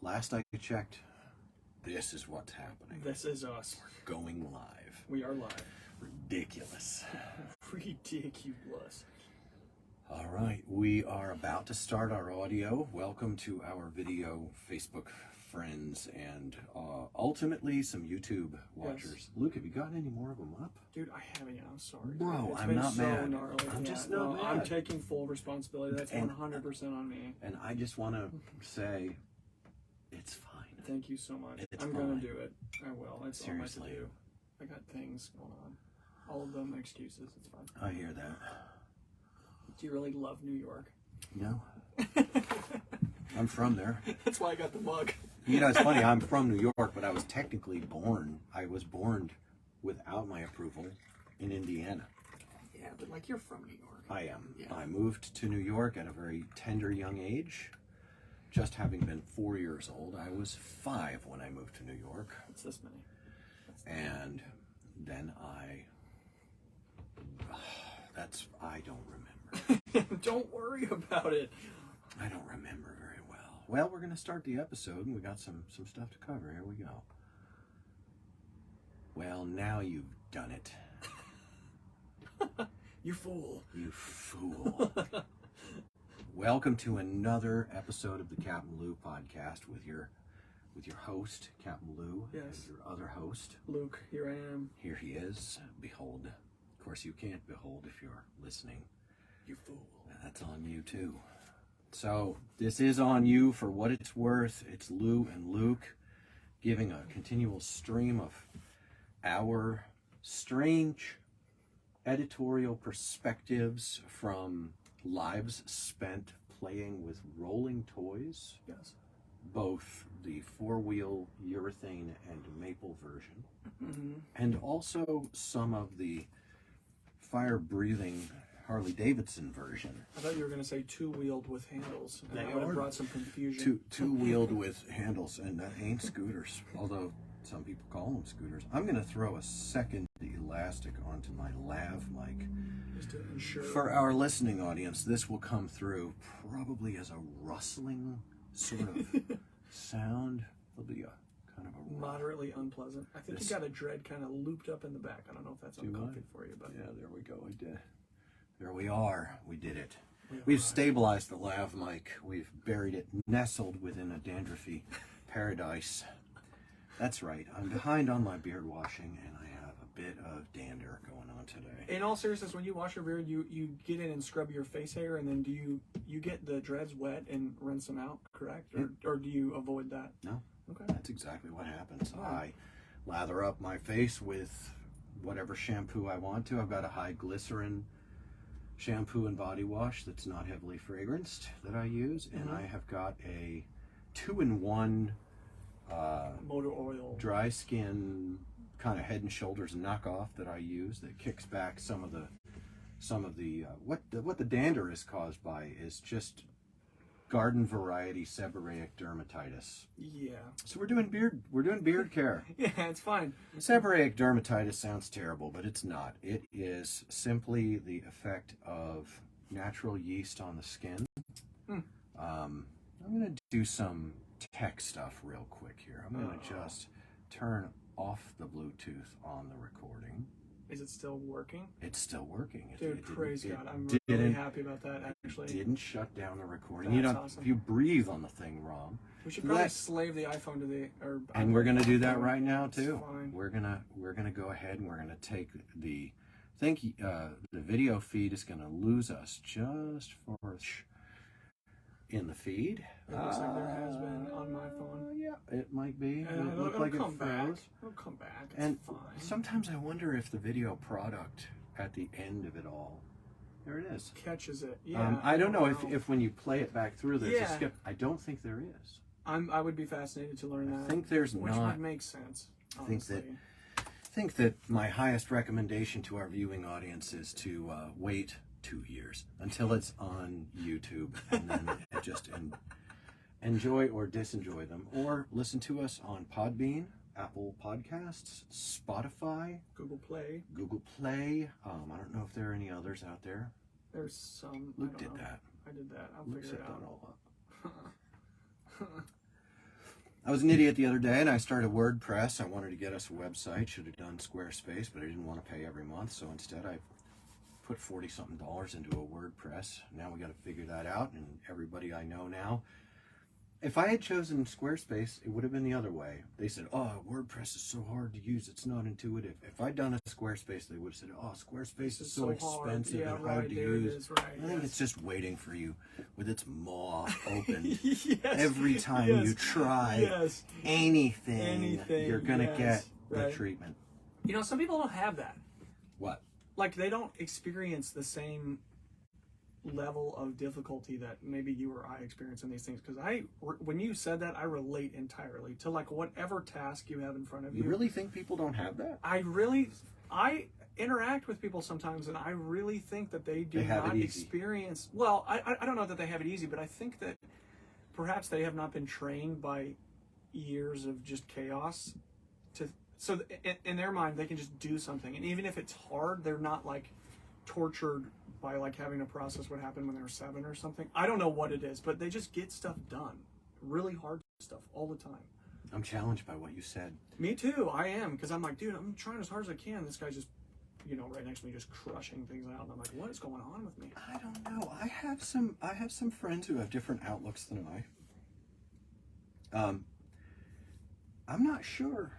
last I checked, this is what's happening. This is us. We're going live. We are live. Ridiculous. Ridiculous. All right, we are about to start our audio. Welcome to our video Facebook friends and ultimately some YouTube watchers. Yes. Luke, have you gotten any more of them up? Dude, I haven't yet. I'm sorry. Bro, It's I'm been not so mad. Gnarly. I'm just not mad. I'm taking full responsibility. That's And- 100% on me. And I just want to say, it's fine. Thank you so much. It's I'm fine. going to do it. I will. It's Seriously. all I can do. I got things going on. All of them excuses. It's fine. I hear that. Do you really love New York? No. I'm from there. That's why I got the mug. You know, it's funny, I'm from New York, but I was technically born. I was born without my approval in Indiana. Yeah, but like you're from New York. I am. Yeah. I moved to New York at a very tender young age. Just having been 4 years old. I was 5 when I moved to New York. It's this many. And then I don't remember. Don't worry about it. I don't remember very well. Well, we're going to start the episode, and we got some stuff to cover. Here we go. Well, now you've done it. You fool. You fool. Welcome to another episode of the CapmLew podcast with your host, CapmLew. Yes. And your other host. Luke, here I am. Here he is. Behold. Of course, you can't behold if you're listening. You fool. That's on you, too. So, this is on you for what it's worth. It's Lou and Luke giving a continual stream of our strange editorial perspectives from lives spent playing with rolling toys. Yes. Both the four-wheel urethane and maple version, Mm-hmm. and also some of the fire-breathing Harley-Davidson version. I thought you were going to say two-wheeled with handles. And They that would have are brought some confusion. Two-wheeled with handles, and that ain't scooters, although some people call them scooters. I'm going to throw a second elastic onto my lav mic. Just to ensure. For our listening audience, this will come through probably as a rustling sort of sound. It'll be a kind of a Moderately unpleasant. I think This- you got a dread kind of looped up in the back. I don't know if that's Do uncomfy I? for you, but Yeah, there we go. I did. There we are. We did it. we We've are. stabilized the lav mic. We've buried it, nestled within a dandruffy paradise. That's right. I'm behind on my beard washing, and I have a bit of dander going on today. In all seriousness, when you wash your beard, you get in and scrub your face hair, and then do you get the dreads wet and rinse them out, correct? Or do you avoid that? No, Okay. that's exactly what happens. Oh. I lather up my face with whatever shampoo I want to. I've got a high glycerin shampoo and body wash that's not heavily fragranced that I use, and I have got a 2-in-1 Motor oil. dry skin kind of Head and Shoulders knockoff that I use that kicks back some of the what the dander is caused by is just garden variety seborrheic dermatitis. Yeah. So we're doing beard care. Yeah, it's fine. Seborrheic dermatitis sounds terrible, but it's not. It is simply the effect of natural yeast on the skin. I'm going to do some tech stuff real quick here. I'm going to just turn off the Bluetooth on the recording. Is it still working? It's still working. Dude, praise God. I'm really didn't- happy about that, actually. Didn't shut down the recording. That's You know, awesome. if you breathe on the thing wrong. We should probably Let- slave the iPhone to the... And we're going to do that right now It's too. fine. We're gonna go ahead and we're gonna take the video feed is gonna lose us just for in the feed. It looks like there has been on my phone. Yeah, it might be. And It looked it'll like it come back. froze. It'll come back. It's And fine. sometimes I wonder if the video product at the end of it all, there it is. Catches it. Yeah. I don't know if when you play it back through there's a Yeah. skip. I don't think there is. I would be fascinated to learn that. I think there's which not. would make sense. I think that- honestly. I think that my highest recommendation to our viewing audience is to wait 2 years until it's on YouTube, and then just enjoy or disenjoy them, or listen to us on Podbean, Apple Podcasts, Spotify, Google Play. Google Play. I don't know if there are any others out there. There's some. Luke I don't did know. that. I did that. I'll Luke figure set it that out. all up. I was an idiot the other day, and I started WordPress. I wanted to get us a website. Should have done Squarespace, but I didn't want to pay every month, so instead I put $40-something into a WordPress. Now we got to figure that out, and everybody I know now. If I had chosen Squarespace, it would have been the other way. They said, "Oh, WordPress is so hard to use; it's not intuitive." If I'd done a Squarespace, they would have said, "Oh, Squarespace is so expensive and hard to use." I think it's just waiting for you with its maw open. Yes. Every time you try anything, you're gonna get the treatment. You know, some people don't have that. What? Like, they don't experience the same level of difficulty that maybe you or I experience in these things. Because when you said that, I relate entirely to like whatever task you have in front of you. You really think people don't have that? I interact with people sometimes, and I really think that they do not experience. Well, I don't know that they have it easy, but I think that perhaps they have not been trained by years of just chaos so in their mind they can just do something, and even if it's hard, they're not like tortured by like having to process what happened when they were 7 or something. I don't know what it is, but they just get stuff done, really hard stuff all the time. I'm challenged by what you said. Me too. I am, because I'm like, dude, I'm trying as hard as I can. This guy's just, right next to me, just crushing things out, and I'm like, what is going on with me? I don't know. I have some friends who have different outlooks than I. I'm not sure.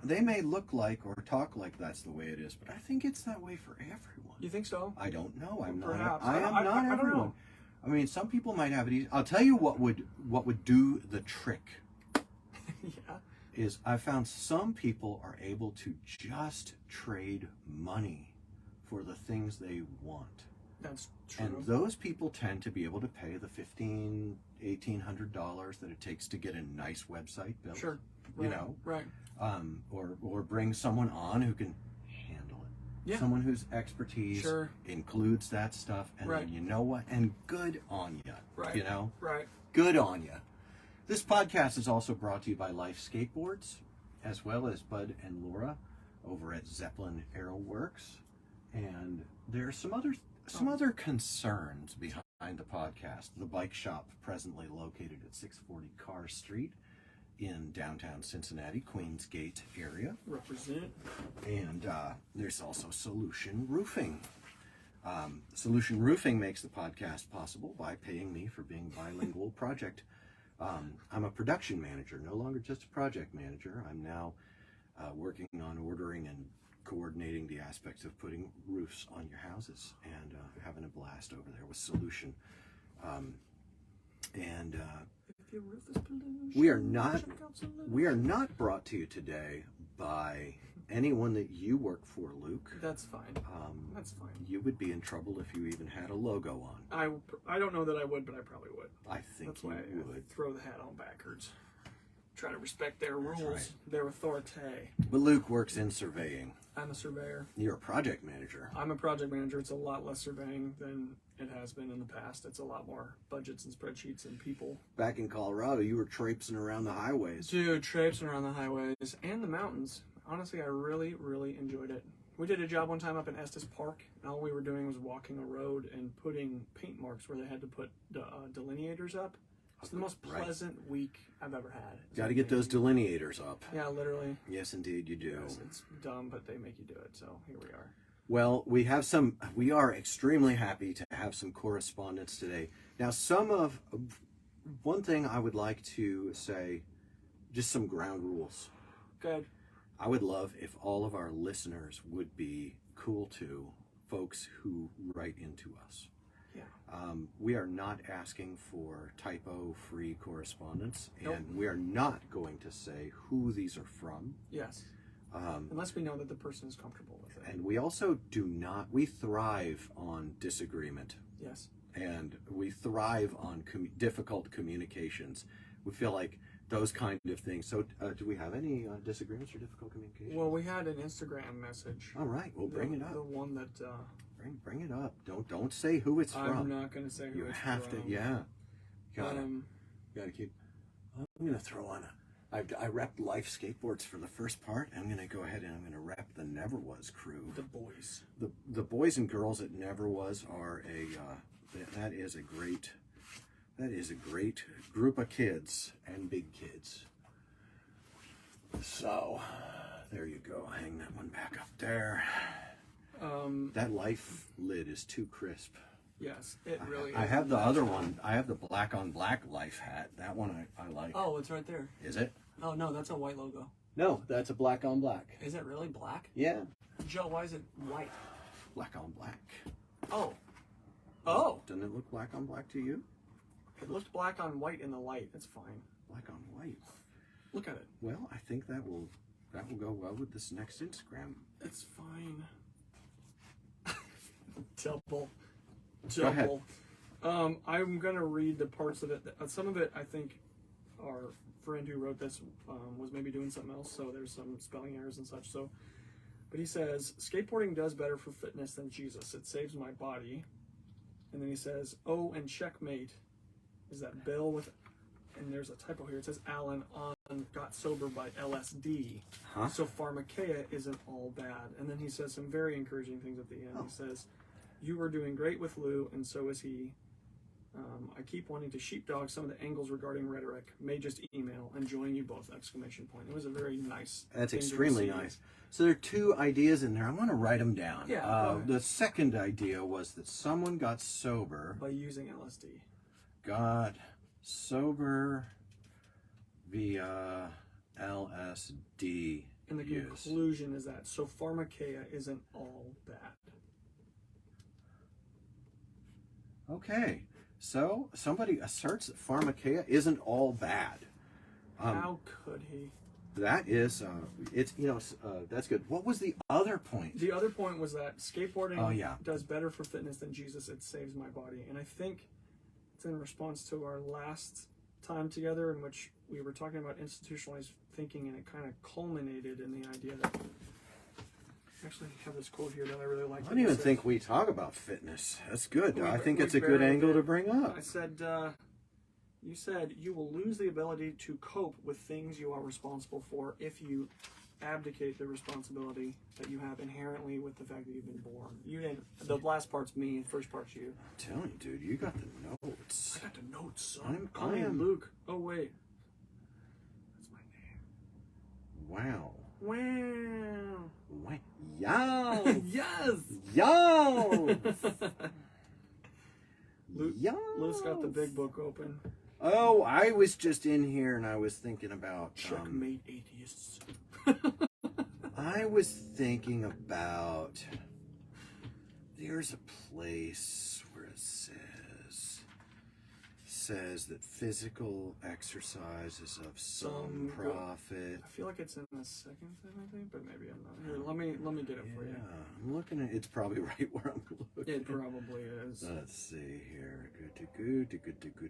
They may look like or talk like that's the way it is, but I think it's that way for everyone. You think so? I don't know. I'm Perhaps. not. I am not everyone. I don't know. I mean, some people might have it easy. I'll tell you what would do the trick. Yeah. Is I found some people are able to just trade money for the things they want. That's true. And those people tend to be able to pay the $1,800 that it takes to get a nice website built. Sure. Right. Right. Or bring someone on who can handle it. Yeah. Someone whose expertise includes that stuff, and then you know what? And good on you. Right. You know? Right. Good on you. This podcast is also brought to you by Life Skateboards, as well as Bud and Laura over at Zeppelin Aero Works. And there are some other concerns behind the podcast. The bike shop, presently located at 640 Carr Street in downtown Cincinnati, Queens Gate area. Represent. And there's also Solution Roofing. Solution Roofing makes the podcast possible by paying me for being bilingual project. I'm a production manager, no longer just a project manager. I'm now working on ordering and coordinating the aspects of putting roofs on your houses, and having a blast over there with Solution. If your roof is pollution, we are not brought to you today by anyone that you work for, Luke. That's fine. That's fine. You would be in trouble if you even had a logo on. I don't know that I would, but I probably would. I think that's why you would. I throw the hat on backwards. Try to respect their rules, right. Their authority. But Luke works in surveying. I'm a surveyor. You're a project manager. I'm a project manager. It's a lot less surveying than it has been in the past. It's a lot more budgets and spreadsheets and people. Back in Colorado, you were traipsing around the highways. Dude, traipsing around the highways and the mountains. Honestly, I really, really enjoyed it. We did a job one time up in Estes Park, and all we were doing was walking a road and putting paint marks where they had to put delineators up. It's the most pleasant week I've ever had. Got to get those delineators up. Yeah, literally. Yes, indeed, you do. Yes, it's dumb, but they make you do it, so here we are. Well, we are extremely happy to have some correspondence today. Now, one thing I would like to say, just some ground rules. Good. I would love if all of our listeners would be cool to folks who write into us. Yeah. We are not asking for typo-free correspondence, Nope. and we are not going to say who these are from. Yes. Unless we know that the person is comfortable with it. And we also we thrive on disagreement. Yes. And we thrive on difficult communications. We feel like those kind of things. So do we have any disagreements or difficult communications? Well, we had an Instagram message. All right, we'll bring it up. The one that... Bring it up. Don't say who it's from. I'm not going to say who it's from. You have to, yeah. Gotta keep... I'm going to throw on I repped Life Skateboards for the first part. I'm going to go ahead and I'm going to rep the Never Was crew. The boys. The boys and girls at Never Was are that is That is a great group of kids and big kids. So, there you go. Hang that one back up there. That life lid is too crisp. Yes, it really is. I have the other one. I have the black on black life hat. That one I like. Oh, it's right there. Is it? Oh, no, that's a white logo. No, that's a black on black. Is it really black? Yeah. Joe, why is it white? Black on black. Oh. Oh. Doesn't it look black on black to you? It looked black on white in the light. It's fine. Black on white. Look at it. Well, I think that will go well with this next Instagram. It's fine. Double. Go ahead. I'm gonna read the parts of it. Some of it, I think, our friend who wrote this was maybe doing something else, so there's some spelling errors and such. So, but he says, skateboarding does better for fitness than Jesus. It saves my body. And then he says, oh, and checkmate is that Bill with, and there's a typo here. It says Alan on got sober by LSD. Huh? So Pharmakeia isn't all bad. And then he says some very encouraging things at the end. Oh. He says, you were doing great with Lou, and so is he. I keep wanting to sheepdog some of the angles regarding rhetoric. May just email. Enjoying you both! Exclamation point. It was a very nice. That's thing to extremely receive. nice. So there are two ideas in there. I want to write them down. Yeah, go ahead. The second idea was that someone got sober. By using LSD. Got sober via LSD. And the use. conclusion is that so Pharmakeia isn't all bad. Okay. So somebody asserts that Pharmakeia isn't all bad. How could he? That is, it's that's good. What was the other point? The other point was that skateboarding Oh, does better for fitness than Jesus. It saves my body, and I think it's in response to our last time together, in which we were talking about institutionalized thinking, and it kind of culminated in the idea that. Actually, I have this quote here that I really like. I don't even think we talk about fitness. That's good. I think it's a good barely angle did. to bring up. I said, you said you will lose the ability to cope with things you are responsible for if you abdicate the responsibility that you have inherently with the fact that you've been born. You didn't. The last part's me. The first part's you. I'm telling you, dude, you got the notes. I got the notes, son. I am Luke. Oh wait, that's my name. Wow. Wow. Wow. Yo. Yes. Yo. Luke's got the big book open. Oh, I was just in here and I was thinking about Checkmate atheists. I was thinking about there's a place where it says that physical exercise is of some profit. I feel like it's in the second thing, I think, but maybe I'm not. Here, let me get it for you. Yeah, I'm looking at it's probably right where I'm looking. It probably is. Let's see here. Good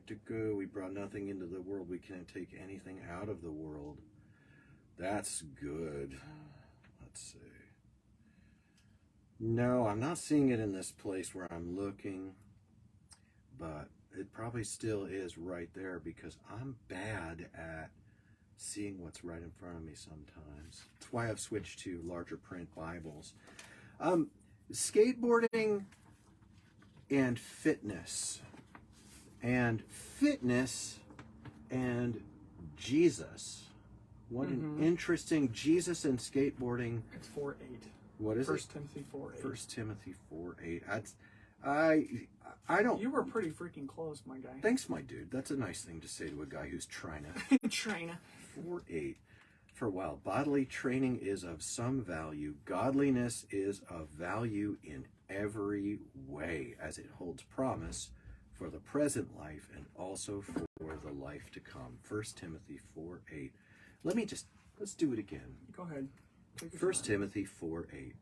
to go. We brought nothing into the world. We can't take anything out of the world. That's good. Let's see. No, I'm not seeing it in this place where I'm looking, but it probably still is right there because I'm bad at seeing what's right in front of me sometimes. That's why I've switched to larger print Bibles. Skateboarding and fitness and Jesus. What an interesting Jesus and skateboarding. It's 4:8. What is 1 it? Timothy 4:8. 1 Timothy 4:8. I don't. You were pretty freaking close, my guy. Thanks, my dude. That's a nice thing to say to a guy who's trying to. China. 4:8. For while bodily training is of some value, godliness is of value in every way, as it holds promise for the present life and also for the life to come. 1 Timothy 4:8. Let's do it again. Go ahead. 1 Timothy 4:8.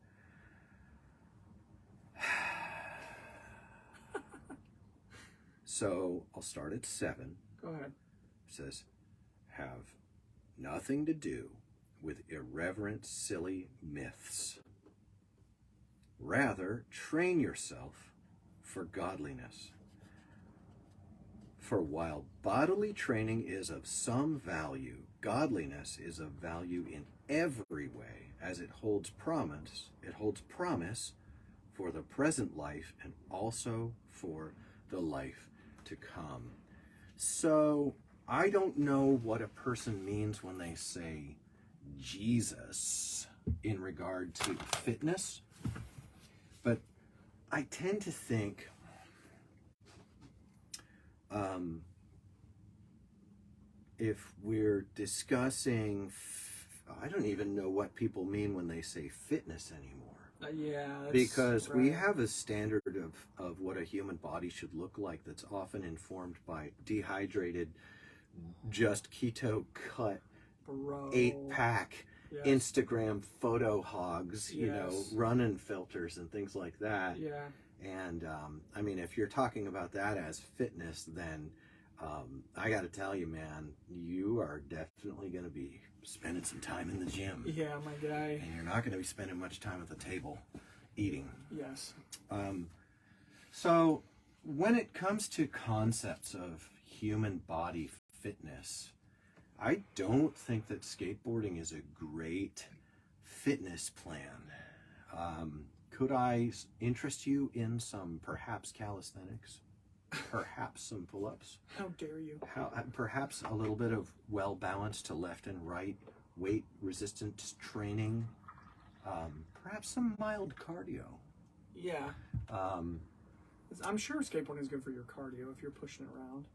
So I'll start at 7. Go ahead. It says, have nothing to do with irreverent, silly myths. Rather, train yourself for godliness. For while bodily training is of some value, godliness is of value in every way, as it holds promise for the present life and also for the life to come. So I don't know what a person means when they say Jesus in regard to fitness, but I tend to think if we're discussing, I don't even know what people mean when they say fitness anymore. Yeah, because we have a standard of what a human body should look like that's often informed by dehydrated, just keto cut, 8-pack, yes. Instagram photo hogs, you know, run-in filters and things like that. Yeah. And I mean, if you're talking about that as fitness, then I got to tell you, man, you are definitely going to be spending some time in the gym. Yeah, my guy. And you're not going to be spending much time at the table eating. Yes. So when it comes to concepts of human body fitness, I don't think that skateboarding is a great fitness plan. Could I interest you in some perhaps calisthenics? Perhaps some pull-ups? How dare you? Perhaps a little bit of well-balanced to left and right weight resistance training. Perhaps some mild cardio. Yeah. I'm sure skateboarding is good for your cardio if you're pushing it around.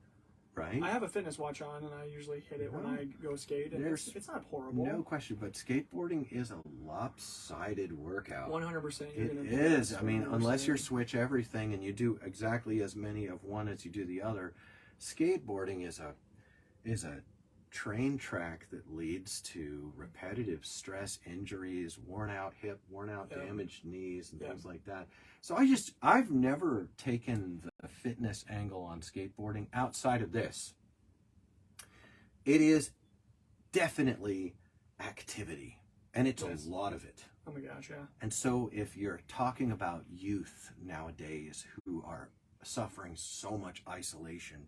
Right. I have a fitness watch on, and I usually hit it when I go skate, and it's not horrible. No question, but skateboarding is a lopsided workout. 100%. It is. I mean, unless you switch everything and you do exactly as many of one as you do the other, skateboarding is a train track that leads to repetitive stress, injuries, worn out hip, worn out damaged knees, and things like that. So I've never taken the fitness angle on skateboarding outside of this. It is definitely activity, and it's a lot of it. Oh my gosh, yeah. And so if you're talking about youth nowadays who are suffering so much isolation,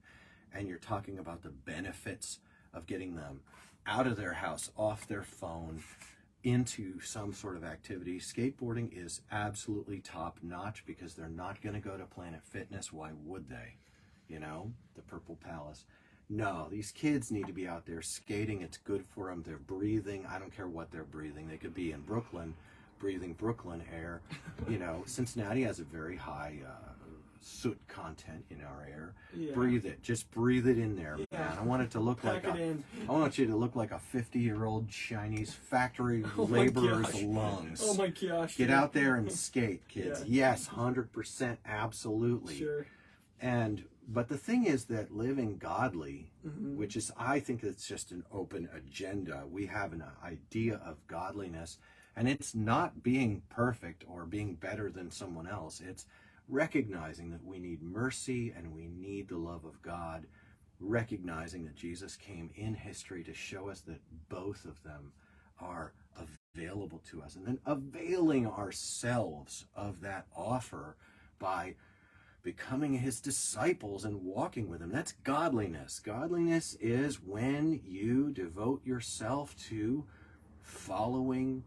and you're talking about the benefits of getting them out of their house, off their phone, into some sort of activity, skateboarding is absolutely top notch because they're not going to go to Planet Fitness. Why would they? You know, the Purple Palace. No, these kids need to be out there skating. It's good for them. They're breathing. I don't care what they're breathing. They could be in Brooklyn, breathing Brooklyn air. You know, Cincinnati has a very high soot content in our air. Breathe it. Just breathe it in there, man. I want it to look I want you to look like a 50-year-old Chinese factory laborer's lungs. Oh my gosh. Get out there and skate, kids. Yes, 100%, absolutely. Sure. But the thing is that living godly, which is, I think it's just an open agenda. We have an idea of godliness, and it's not being perfect or being better than someone else. It's recognizing that we need mercy and we need the love of God, recognizing that Jesus came in history to show us that both of them are available to us, and then availing ourselves of that offer by becoming his disciples and walking with him. That's godliness. Godliness is when you devote yourself to following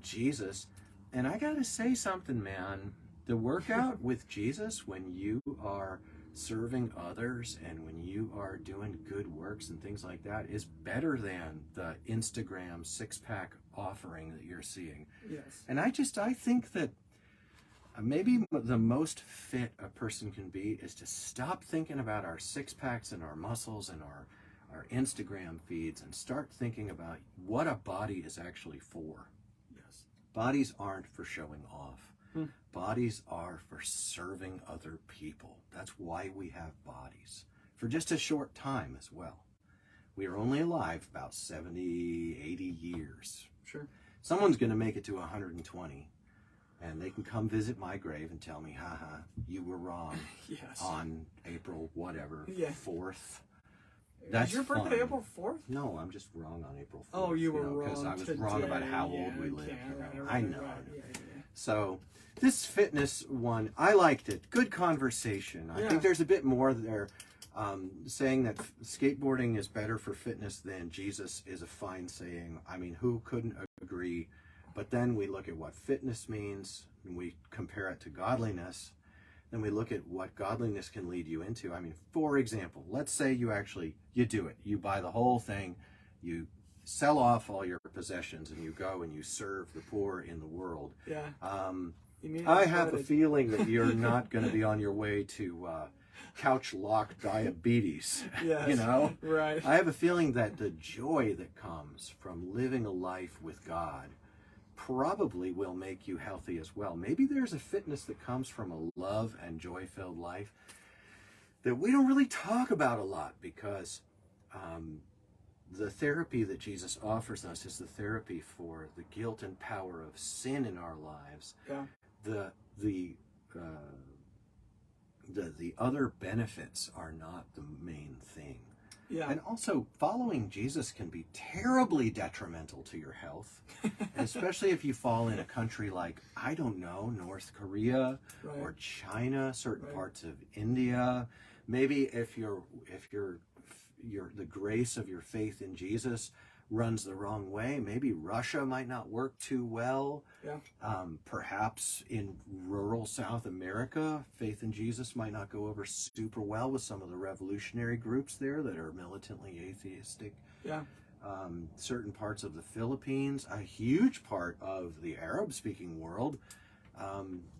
Jesus. And I gotta say something, man. The workout with Jesus, when you are serving others and when you are doing good works and things like that, is better than the Instagram six-pack offering that you're seeing. Yes. And I think that maybe the most fit a person can be is to stop thinking about our six-packs and our muscles and our Instagram feeds and start thinking about what a body is actually for. Yes. Bodies aren't for showing off. Bodies are for serving other people. That's why we have bodies. For just a short time as well. We are only alive about 70, 80 years. Sure. Someone's going to make it to 120, and they can come visit my grave and tell me, haha, you were wrong on April whatever, 4th. That's Is your birthday April 4th? No, I'm just wrong on April 4th. Oh, you were wrong because I was wrong about how old we lived. I know. Yeah. So this fitness one, I liked it. Good conversation. I think there's a bit more there. Saying that skateboarding is better for fitness than Jesus is a fine saying. I mean, who couldn't agree? But then we look at what fitness means, and we compare it to godliness. then we look at what godliness can lead you into. I mean, for example, let's say you do it. You buy the whole thing, you sell off all your possessions, and you go and you serve the poor in the world. Yeah. I have a feeling that you're not going to be on your way to couch lock diabetes. Yes. You know? Right. I have a feeling that the joy that comes from living a life with God probably will make you healthy as well. Maybe there's a fitness that comes from a love and joy-filled life that we don't really talk about a lot, because the therapy that Jesus offers us is the therapy for the guilt and power of sin in our lives. Yeah. The other benefits are not the main thing. Yeah. And also, following Jesus can be terribly detrimental to your health, especially if you fall in a country like, I don't know, North Korea Right. or China, certain Right. parts of India. Maybe if the grace of your faith in Jesus runs the wrong way, maybe Russia might not work too well. Yeah. Perhaps in rural South America, faith in Jesus might not go over super well with some of the revolutionary groups there that are militantly atheistic. Yeah. Certain parts of the Philippines, a huge part of the Arab-speaking world,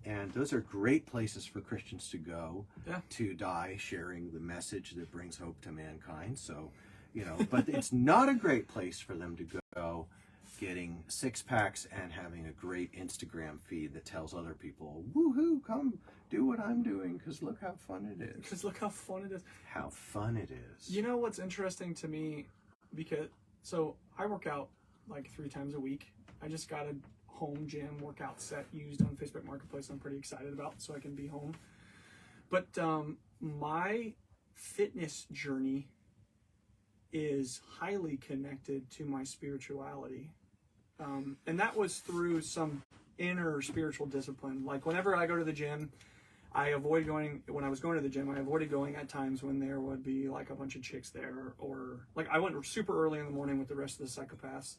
and those are great places for Christians to go to die sharing the message that brings hope to mankind. So, but it's not a great place for them to go getting six-packs and having a great Instagram feed that tells other people, woohoo, come do what I'm doing, because look how fun it is. Because look how fun it is. How fun it is. You know what's interesting to me, so I work out like 3 times a week. I just got a home gym workout set used on Facebook Marketplace I'm pretty excited about, so I can be home. But my fitness journey is highly connected to my spirituality. And that was through some inner spiritual discipline. Like whenever I go to the gym, when I was going to the gym, I avoided going at times when there would be like a bunch of chicks there, or like I went super early in the morning with the rest of the psychopaths.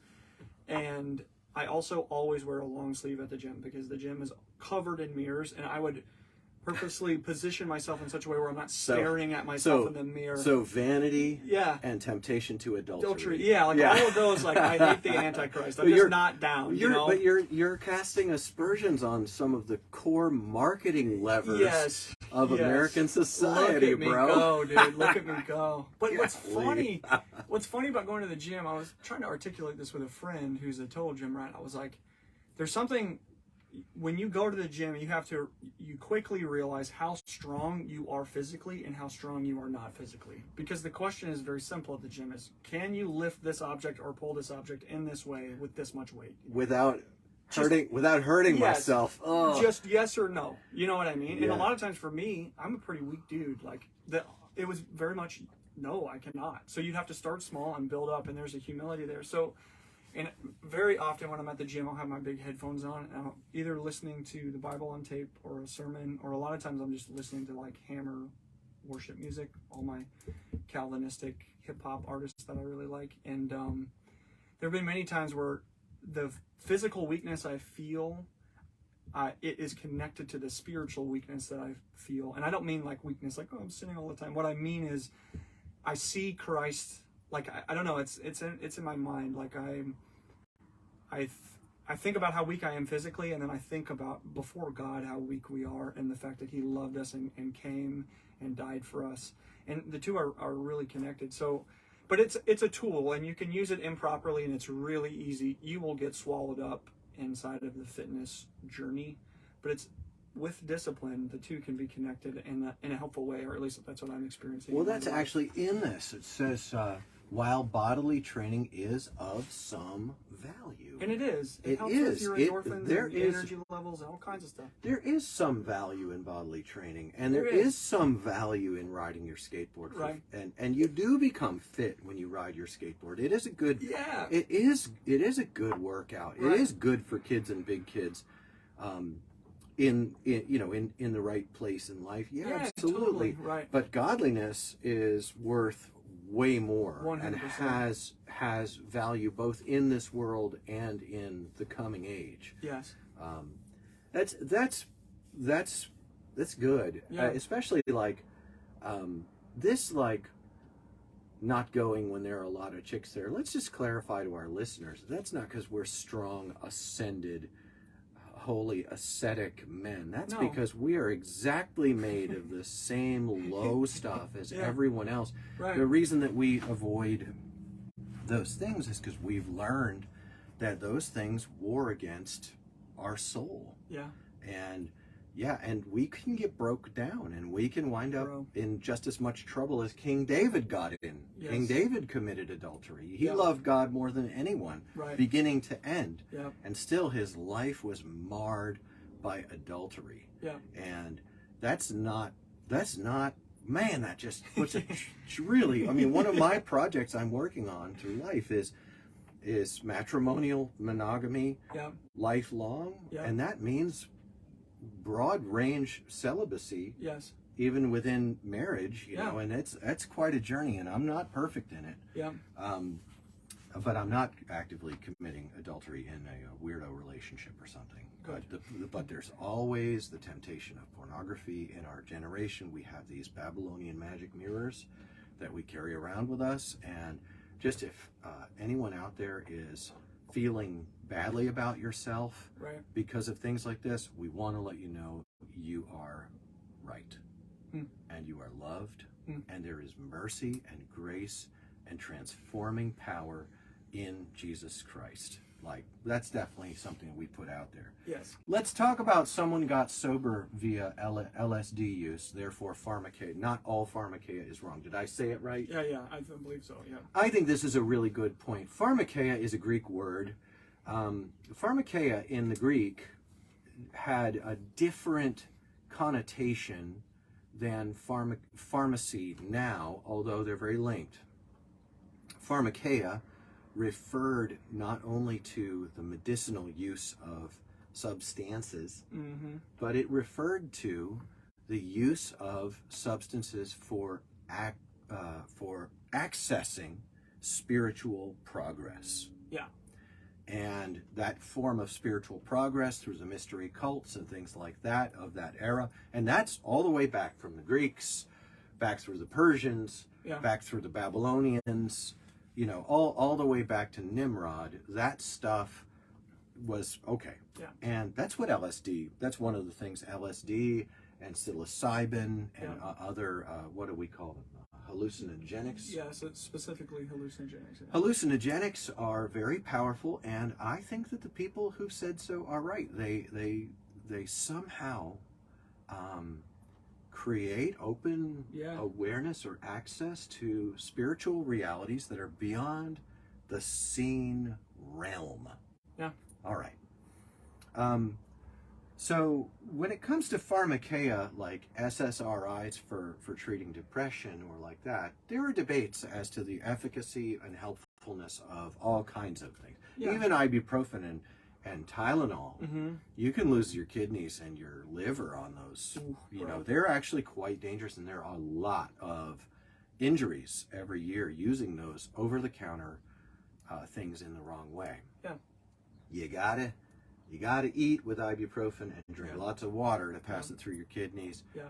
And I also always wear a long sleeve at the gym because the gym is covered in mirrors, and I would purposely position myself in such a way where I'm not staring at myself in the mirror. So vanity and temptation to adultery. Yeah, all of those, like I hate the Antichrist. I'm just not down. But you're casting aspersions on some of the core marketing levers of American society, Look at me go, dude. Look at me go. But what's funny about going to the gym, I was trying to articulate this with a friend who's a total gym rat. I was like, there's something, when you go to the gym, you quickly realize how strong you are physically and how strong you are not physically. Because the question is very simple at the gym is, can you lift this object or pull this object in this way with this much weight? Without hurting myself. Oh. Just yes or no. You know what I mean? Yeah. And a lot of times for me, I'm a pretty weak dude. Like it was very much, no, I cannot. So you'd have to start small and build up, and there's a humility there. So, and very often when I'm at the gym, I'll have my big headphones on, and I'm either listening to the Bible on tape or a sermon, or a lot of times I'm just listening to like hammer worship music, all my Calvinistic hip-hop artists that I really like. And there have been many times where the physical weakness I feel, it is connected to the spiritual weakness that I feel. And I don't mean like weakness, like, oh, I'm sinning all the time. What I mean is I see Christ, like, I don't know, it's in my mind. Like I think about how weak I am physically, and then I think about before God how weak we are, and the fact that he loved us and came and died for us. And the two are really connected. So, but it's a tool, and you can use it improperly, and it's really easy. You will get swallowed up inside of the fitness journey. But it's with discipline, the two can be connected in a helpful way, or at least that's what I'm experiencing. Well, that's actually in this. It says, while bodily training is of some value. And it is. It helps with your endorphins and energy levels and all kinds of stuff. There is some value in bodily training, and there is some value in riding your skateboard. Right. And you do become fit when you ride your skateboard. It is a good it is a good workout. Right. It is good for kids and big kids. In the right place in life. Yeah, absolutely. Totally. Right. But godliness is worth way more 100%. And has value both in this world and in the coming age. Yes. That's that's good. Yeah. Especially like this, like not going when there are a lot of chicks there. Let's just clarify to our listeners, that's not because we're strong, ascended, holy, ascetic men. That's No. because we are exactly made of the same low stuff as everyone else. Right. The reason that we avoid those things is because we've learned that those things war against our soul. Yeah. And and we can get broke down, and we can wind up in just as much trouble as King David got in. Yes. King David committed adultery. He Yeah. loved God more than anyone, Right. beginning to end. Yeah. And still his life was marred by adultery. Yeah. And that's not, man, that just puts it really, I mean, one of my projects I'm working on through life is matrimonial monogamy, lifelong. Yeah. And that means broad range celibacy, Yes. even within marriage, you know, and that's quite a journey, and I'm not perfect in it. Yeah. But I'm not actively committing adultery in a weirdo relationship or something. Good. But there's always the temptation of pornography in our generation. We have these Babylonian magic mirrors that we carry around with us, and just if anyone out there is feeling badly about yourself because of things like this, we want to let you know you are right, and you are loved, and there is mercy and grace and transforming power in Jesus Christ. Like, that's definitely something we put out there. Yes. Let's talk about someone got sober via LSD use, therefore Pharmakeia. Not all Pharmakeia is wrong. Did I say it right? Yeah, I believe so, yeah. I think this is a really good point. Pharmakeia is a Greek word. Pharmakeia in the Greek had a different connotation than pharmacy now, although they're very linked. Pharmakeia referred not only to the medicinal use of substances, but it referred to the use of substances for accessing spiritual progress. Yeah. And that form of spiritual progress through the mystery cults and things like that of that era, and that's all the way back from the Greeks, back through the Persians, back through the Babylonians, you know, all the way back to Nimrod. That stuff was okay. Yeah. And that's what LSD, that's one of the things, LSD and psilocybin and other, what do we call them? Hallucinogenics? Yes, it's specifically hallucinogenics. Yeah. Hallucinogenics are very powerful, and I think that the people who said so are right. They somehow create open awareness or access to spiritual realities that are beyond the seen realm. Yeah. All right. So when it comes to Pharmakeia, like SSRIs for treating depression or like that, there are debates as to the efficacy and helpfulness of all kinds of things. Yeah. Even ibuprofen and Tylenol, you can lose your kidneys and your liver on those. You know, they're actually quite dangerous, and there are a lot of injuries every year using those over-the-counter things in the wrong way. Yeah. You gotta eat with ibuprofen and drink lots of water to pass it through your kidneys. Yeah.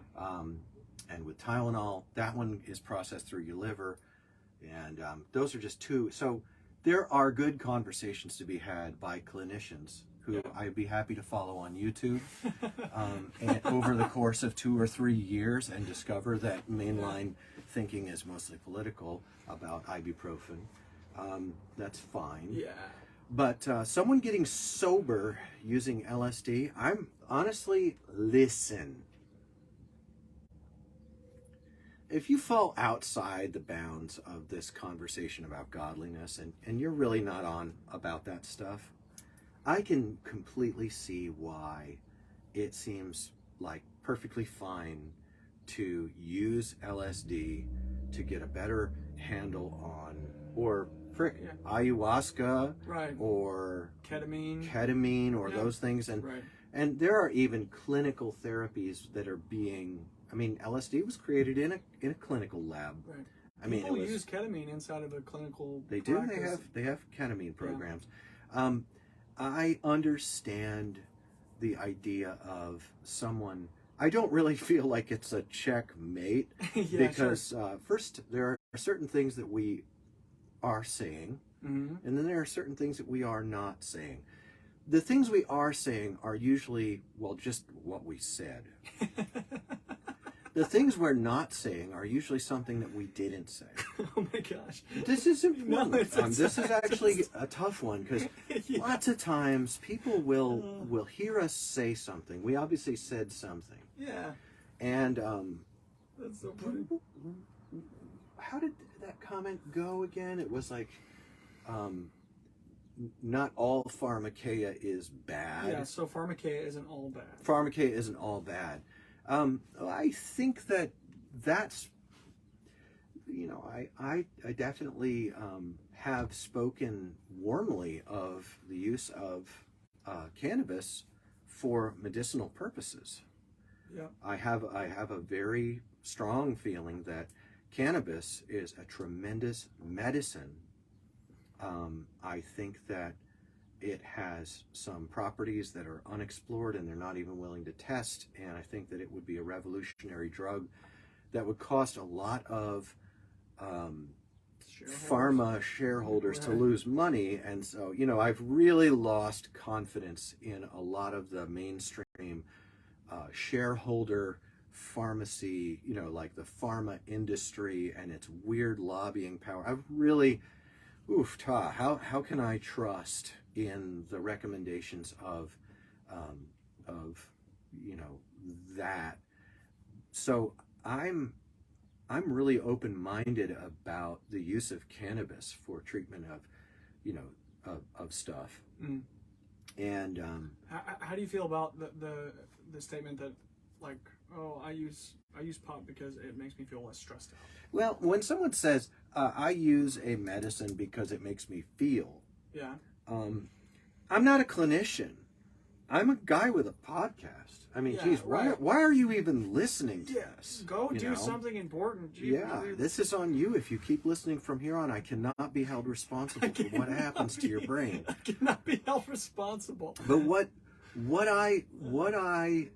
And with Tylenol, that one is processed through your liver. And those are just two. So there are good conversations to be had by clinicians who I'd be happy to follow on YouTube and over the course of 2 or 3 years and discover that mainline thinking is mostly political about ibuprofen. That's fine. Yeah. But someone getting sober using LSD, I'm honestly, listen. If you fall outside the bounds of this conversation about godliness and you're really not on about that stuff, I can completely see why it seems like perfectly fine to use LSD to get a better handle on, or ayahuasca, or ketamine, or those things, and there are even clinical therapies that are being. I mean, LSD was created in a clinical lab. Right. I mean, people use ketamine inside of a clinical. They do. They have ketamine programs. I understand the idea of someone I don't really feel like it's a checkmate Yeah, because first there are certain things that we are saying, and then there are certain things that we are not saying. The things we are saying are usually, well, just what we said. The things we're not saying are usually something that we didn't say. Oh my gosh. This is important. No, this is actually a tough one because Yeah. lots of times people will hear us say something. We obviously said something. Yeah. And That's so funny. how did that comment go again? It was like, not all Pharmakeia is bad. Yeah, so Pharmakeia isn't all bad. Pharmakeia isn't all bad. I think that's, I definitely have spoken warmly of the use of cannabis for medicinal purposes. Yeah. I have a very strong feeling that cannabis is a tremendous medicine. I think that it has some properties that are unexplored and they're not even willing to test, and I think that it would be a revolutionary drug that would cost a lot of pharma shareholders to lose money. And so, I've really lost confidence in a lot of the mainstream shareholder pharmacy, like the pharma industry and its weird lobbying power. I've really, how can I trust in the recommendations of that? So I'm really open-minded about the use of cannabis for treatment of stuff. And how do you feel about the statement that, like, oh, I use pot because it makes me feel less stressed out? Well, when someone says I use a medicine because it makes me feel, yeah, I'm not a clinician. I'm a guy with a podcast. I mean, geez, why are you even listening to this? Go do something important. This is on you. If you keep listening from here on, I cannot be held responsible for what happens to your brain. I cannot be held responsible. But what I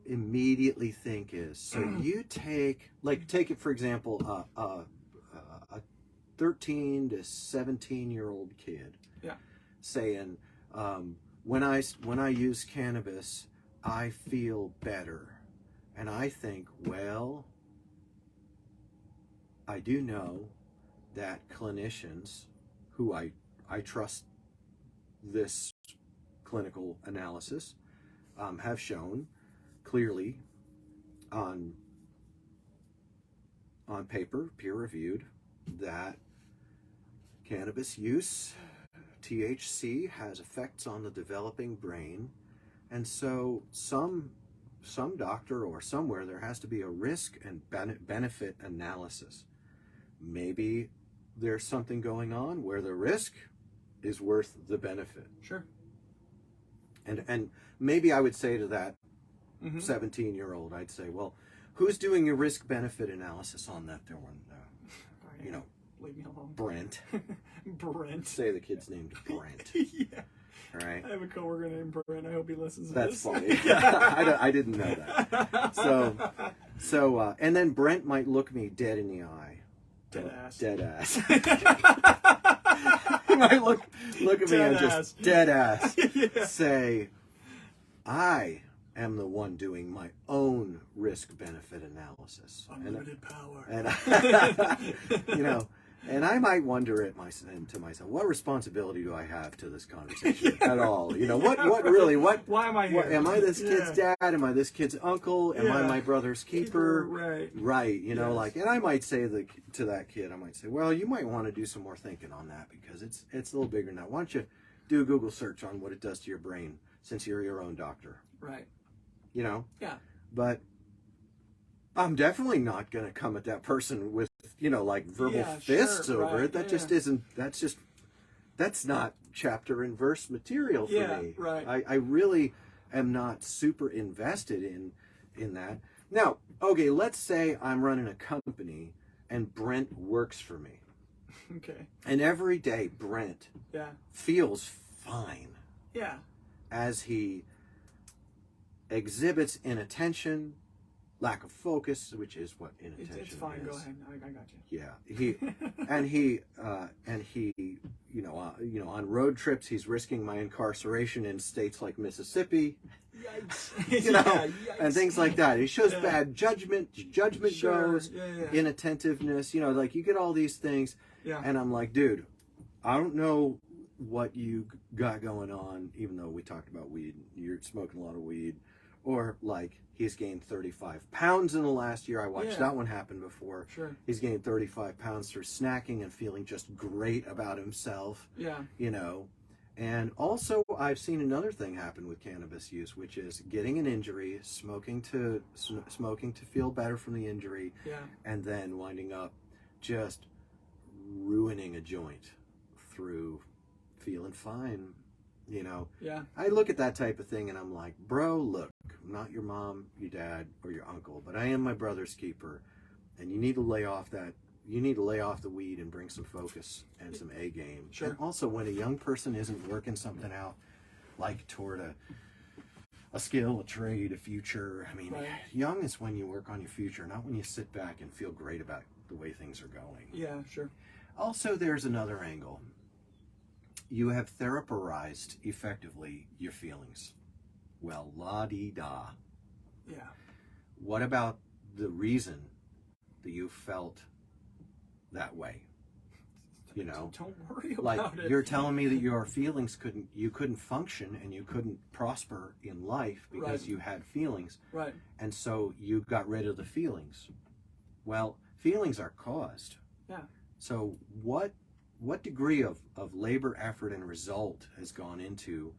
immediately think is, so you take it for example, a 13 to 17-year-old kid, saying, when I use cannabis, I feel better. And I think, well, I do know that clinicians who I trust this clinical analysis have shown clearly on paper, peer-reviewed, that cannabis use, THC, has effects on the developing brain. And so some doctor or somewhere there has to be a risk and benefit analysis. Maybe there's something going on where the risk is worth the benefit. Sure. And maybe I would say to that 17-year-old, I'd say, well, who's doing your risk benefit analysis on that there one? Leave me alone. Brent. Brent. Say the kid's name's Brent. Yeah. All right. I have a coworker named Brent. I hope he listens to That's this. funny. I didn't know that. So, and then Brent might look me dead in the eye. Dead ass. He might look at me and just dead ass say, I am the one doing my own risk benefit analysis. Unlimited power. And and I might wonder to myself, what responsibility do I have to this conversation at all? Why am I here? Am I this kid's dad? Am I this kid's uncle? Am I my brother's keeper? Right. And I might say to that kid, well, you might want to do some more thinking on that because it's a little bigger now. Why don't you do a Google search on what it does to your brain since you're your own doctor? Right. Yeah. But I'm definitely not going to come at that person with, verbal fists over it. That just isn't, that's not chapter and verse material for me. Right. I really am not super invested in that. Now, okay, let's say I'm running a company and Brent works for me. Okay. And every day Brent feels fine. Yeah. As he exhibits inattention, lack of focus, which is what inattention it's fine. is. Go ahead. I got you. Yeah, and he, on road trips, he's risking my incarceration in states like Mississippi. Yikes. Yikes. And things like that. He shows bad judgment Sure. goes, inattentiveness, like you get all these things. Yeah. And I'm like, dude, I don't know what you got going on, even though we talked about weed, you're smoking a lot of weed, or like he's gained 35 pounds in the last year. I watched that one happen before. Sure. He's gained 35 pounds through snacking and feeling just great about himself. Yeah. And also I've seen another thing happen with cannabis use, which is getting an injury, smoking to feel better from the injury, and then winding up just ruining a joint through feeling fine. I look at that type of thing and I'm like, bro, look, I'm not your mom, your dad, or your uncle, but I am my brother's keeper, and you need to lay off the weed and bring some focus and some A game. Sure. And also, when a young person isn't working something out, like toward a skill, a trade, a future, young is when you work on your future, not when you sit back and feel great about the way things are going. Yeah, sure. Also, there's another angle. You have therapized effectively your feelings. Well, la-dee-da. Yeah. What about the reason that you felt that way? Don't worry about like it. You're telling me that your feelings you couldn't function and you couldn't prosper in life because you had feelings. Right. And so you got rid of the feelings. Well, feelings are caused. Yeah. So what degree of labor, effort, and result has gone into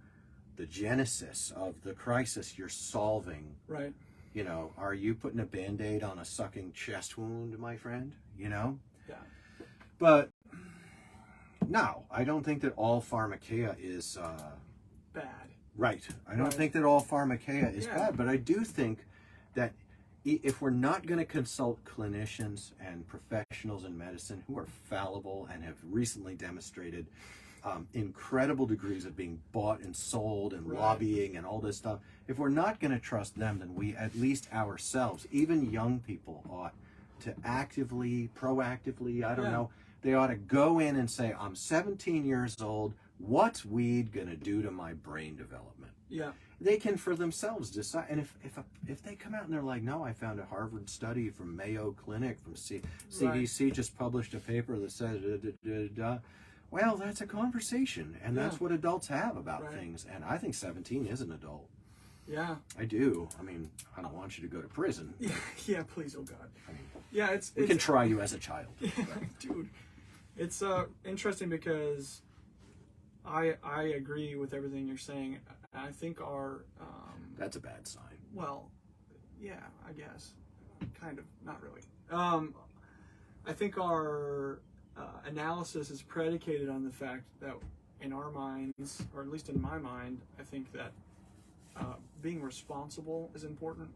the genesis of the crisis you're solving? Right. Are you putting a Band-Aid on a sucking chest wound, my friend? Yeah. But no, I don't think that all Pharmakeia is bad. Right. I don't think that all Pharmakeia is bad, but I do think that if we're not going to consult clinicians and professionals in medicine who are fallible and have recently demonstrated incredible degrees of being bought and sold and lobbying and all this stuff, if we're not going to trust them, then we, at least ourselves, even young people, ought to proactively, I don't know, they ought to go in and say, I'm 17 years old, what's weed going to do to my brain development? Yeah. They can for themselves decide. And if they come out and they're like, no, I found a Harvard study from Mayo Clinic, from CDC just published a paper that says, well, that's a conversation. And that's what adults have about things. And I think 17 is an adult. Yeah. I do. I don't want you to go to prison. Yeah, please, oh God. We can try you as a child. Dude, it's interesting because I agree with everything you're saying. I think our that's a bad sign. Well, yeah, I guess, kind of, not really. I think our analysis is predicated on the fact that in our minds, or at least in my mind, I think that being responsible is important.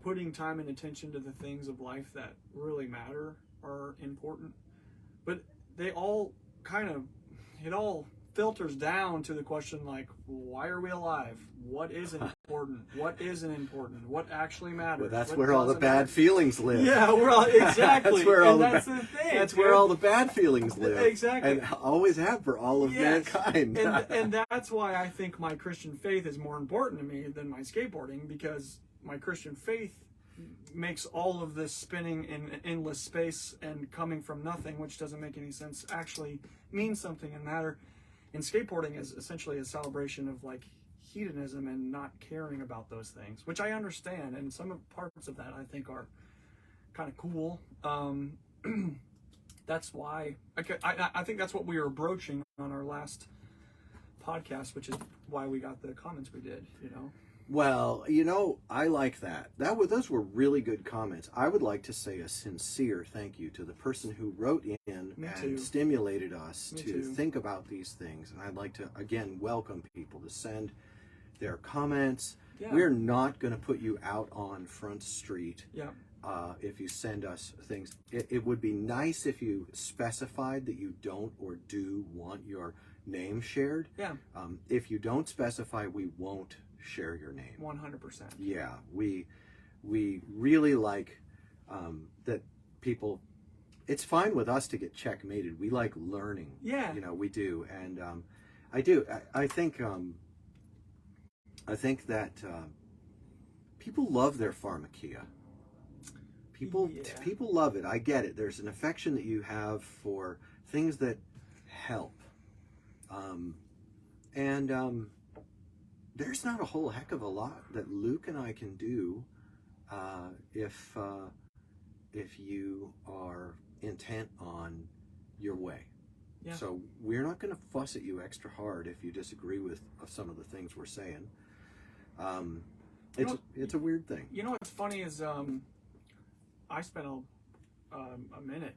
Putting time and attention to the things of life that really matter are important. But it all filters down to the question, like, why are we alive? What is important? What isn't important? What actually matters? Well, that's where all the bad feelings live. Yeah, exactly. That's the thing. That's where all the bad feelings live. Exactly. And always have for all of mankind. And that's why I think my Christian faith is more important to me than my skateboarding, because my Christian faith makes all of this spinning in endless space and coming from nothing, which doesn't make any sense, actually mean something and matter. And skateboarding is essentially a celebration of like hedonism and not caring about those things, which I understand, and some parts of that I think are kind of cool. That's why I think that's what we were broaching on our last podcast, which is why we got the comments we did. Well, I like that. Those were really good comments. I would like to say a sincere thank you to the person who wrote in and stimulated us to think about these things. And I'd like to, again, welcome people to send their comments. Yeah. We're not going to put you out on Front Street. Yeah. If you send us things. It would be nice if you specified that you don't or do want your name shared. Yeah. If you don't specify, we won't share your name. 100%. Yeah, we really like that people. It's fine with us to get checkmated. We like learning. Yeah, we do, and I do. I think that people love their Pharmakeia. People love it. I get it. There's an affection that you have for things that help, and there's not a whole heck of a lot that Luke and I can do if you are intent on your way. Yeah. So we're not going to fuss at you extra hard if you disagree with some of the things we're saying. It's a weird thing. You know what's funny is I spent a minute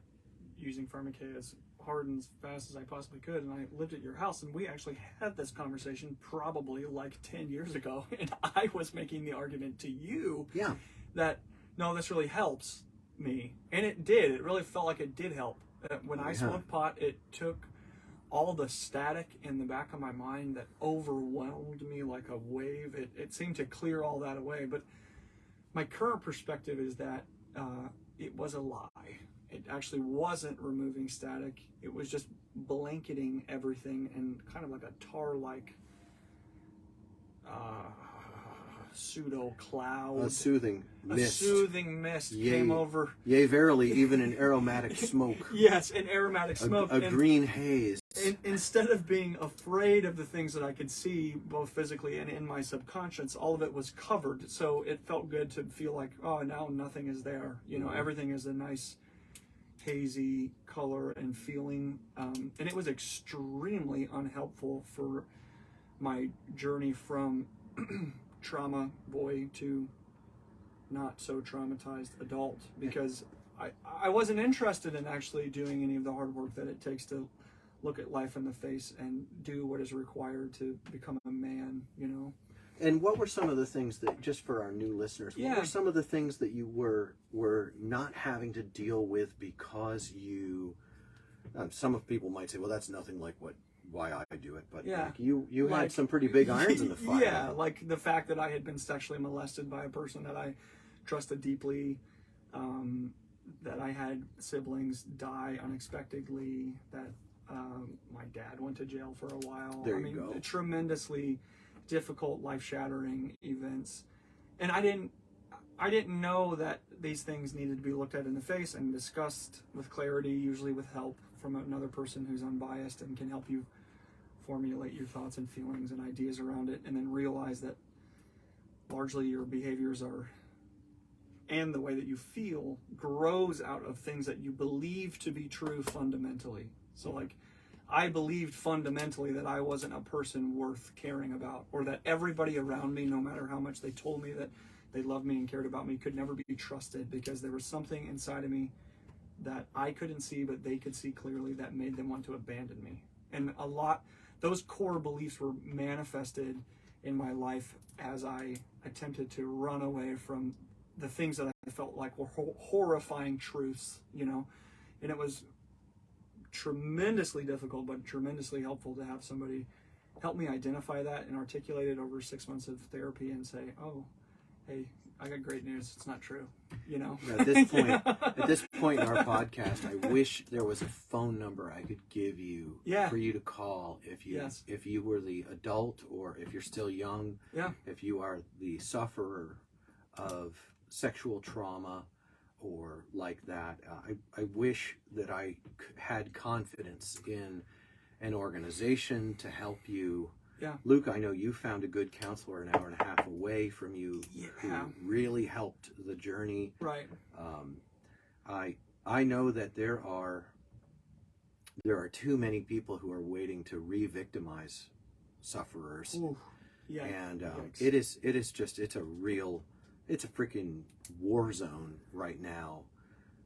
using Pharmakeia as hard and as fast as I possibly could, and I lived at your house, and we actually had this conversation probably like 10 years ago, and I was making the argument to you that, no, this really helps me. And it did. It really felt like it did help. When I smoked pot, it took all the static in the back of my mind that overwhelmed me like a wave. It seemed to clear all that away. But my current perspective is that it was a lie. It actually wasn't removing static. It was just blanketing everything in kind of like a tar-like pseudo cloud. A soothing mist. A soothing mist came over. Yea, verily, even an aromatic smoke. Yes, an aromatic smoke. A green haze. Instead of being afraid of the things that I could see, both physically and in my subconscious, all of it was covered. So it felt good to feel like, oh, now nothing is there. Everything is a nice, hazy color and feeling. And it was extremely unhelpful for my journey from trauma boy to not so traumatized adult, because I wasn't interested in actually doing any of the hard work that it takes to look at life in the face and do what is required to become a man, And what were some of the things that, just for our new listeners, what were some of the things that you were not having to deal with because you, some of people might say, well, that's nothing like why I do it, but you had some pretty big irons in the fire. Yeah, like the fact that I had been sexually molested by a person that I trusted deeply, that I had siblings die unexpectedly, that my dad went to jail for a while. There you go. Tremendously difficult, life-shattering events, and I didn't know that these things needed to be looked at in the face and discussed with clarity, usually with help from another person who's unbiased and can help you formulate your thoughts and feelings and ideas around it, and then realize that largely your behaviors are, and the way that you feel, grows out of things that you believe to be true fundamentally. So like, I believed fundamentally that I wasn't a person worth caring about, or that everybody around me, no matter how much they told me that they loved me and cared about me, could never be trusted, because there was something inside of me that I couldn't see but they could see clearly that made them want to abandon me. And those core beliefs were manifested in my life as I attempted to run away from the things that I felt like were horrifying truths, and it was tremendously difficult but tremendously helpful to have somebody help me identify that and articulate it over 6 months of therapy and say, oh, hey, I got great news. It's not true. At this point in our podcast, I wish there was a phone number I could give you for you to call if you were the adult, or if you're still young, if you are the sufferer of sexual trauma or like that. I wish that I had confidence in an organization to help you. Luke, I know you found a good counselor an hour and a half away from you who really helped the journey. Right. I know that there are too many people who are waiting to re-victimize sufferers. Ooh, yeah. And it's a freaking war zone right now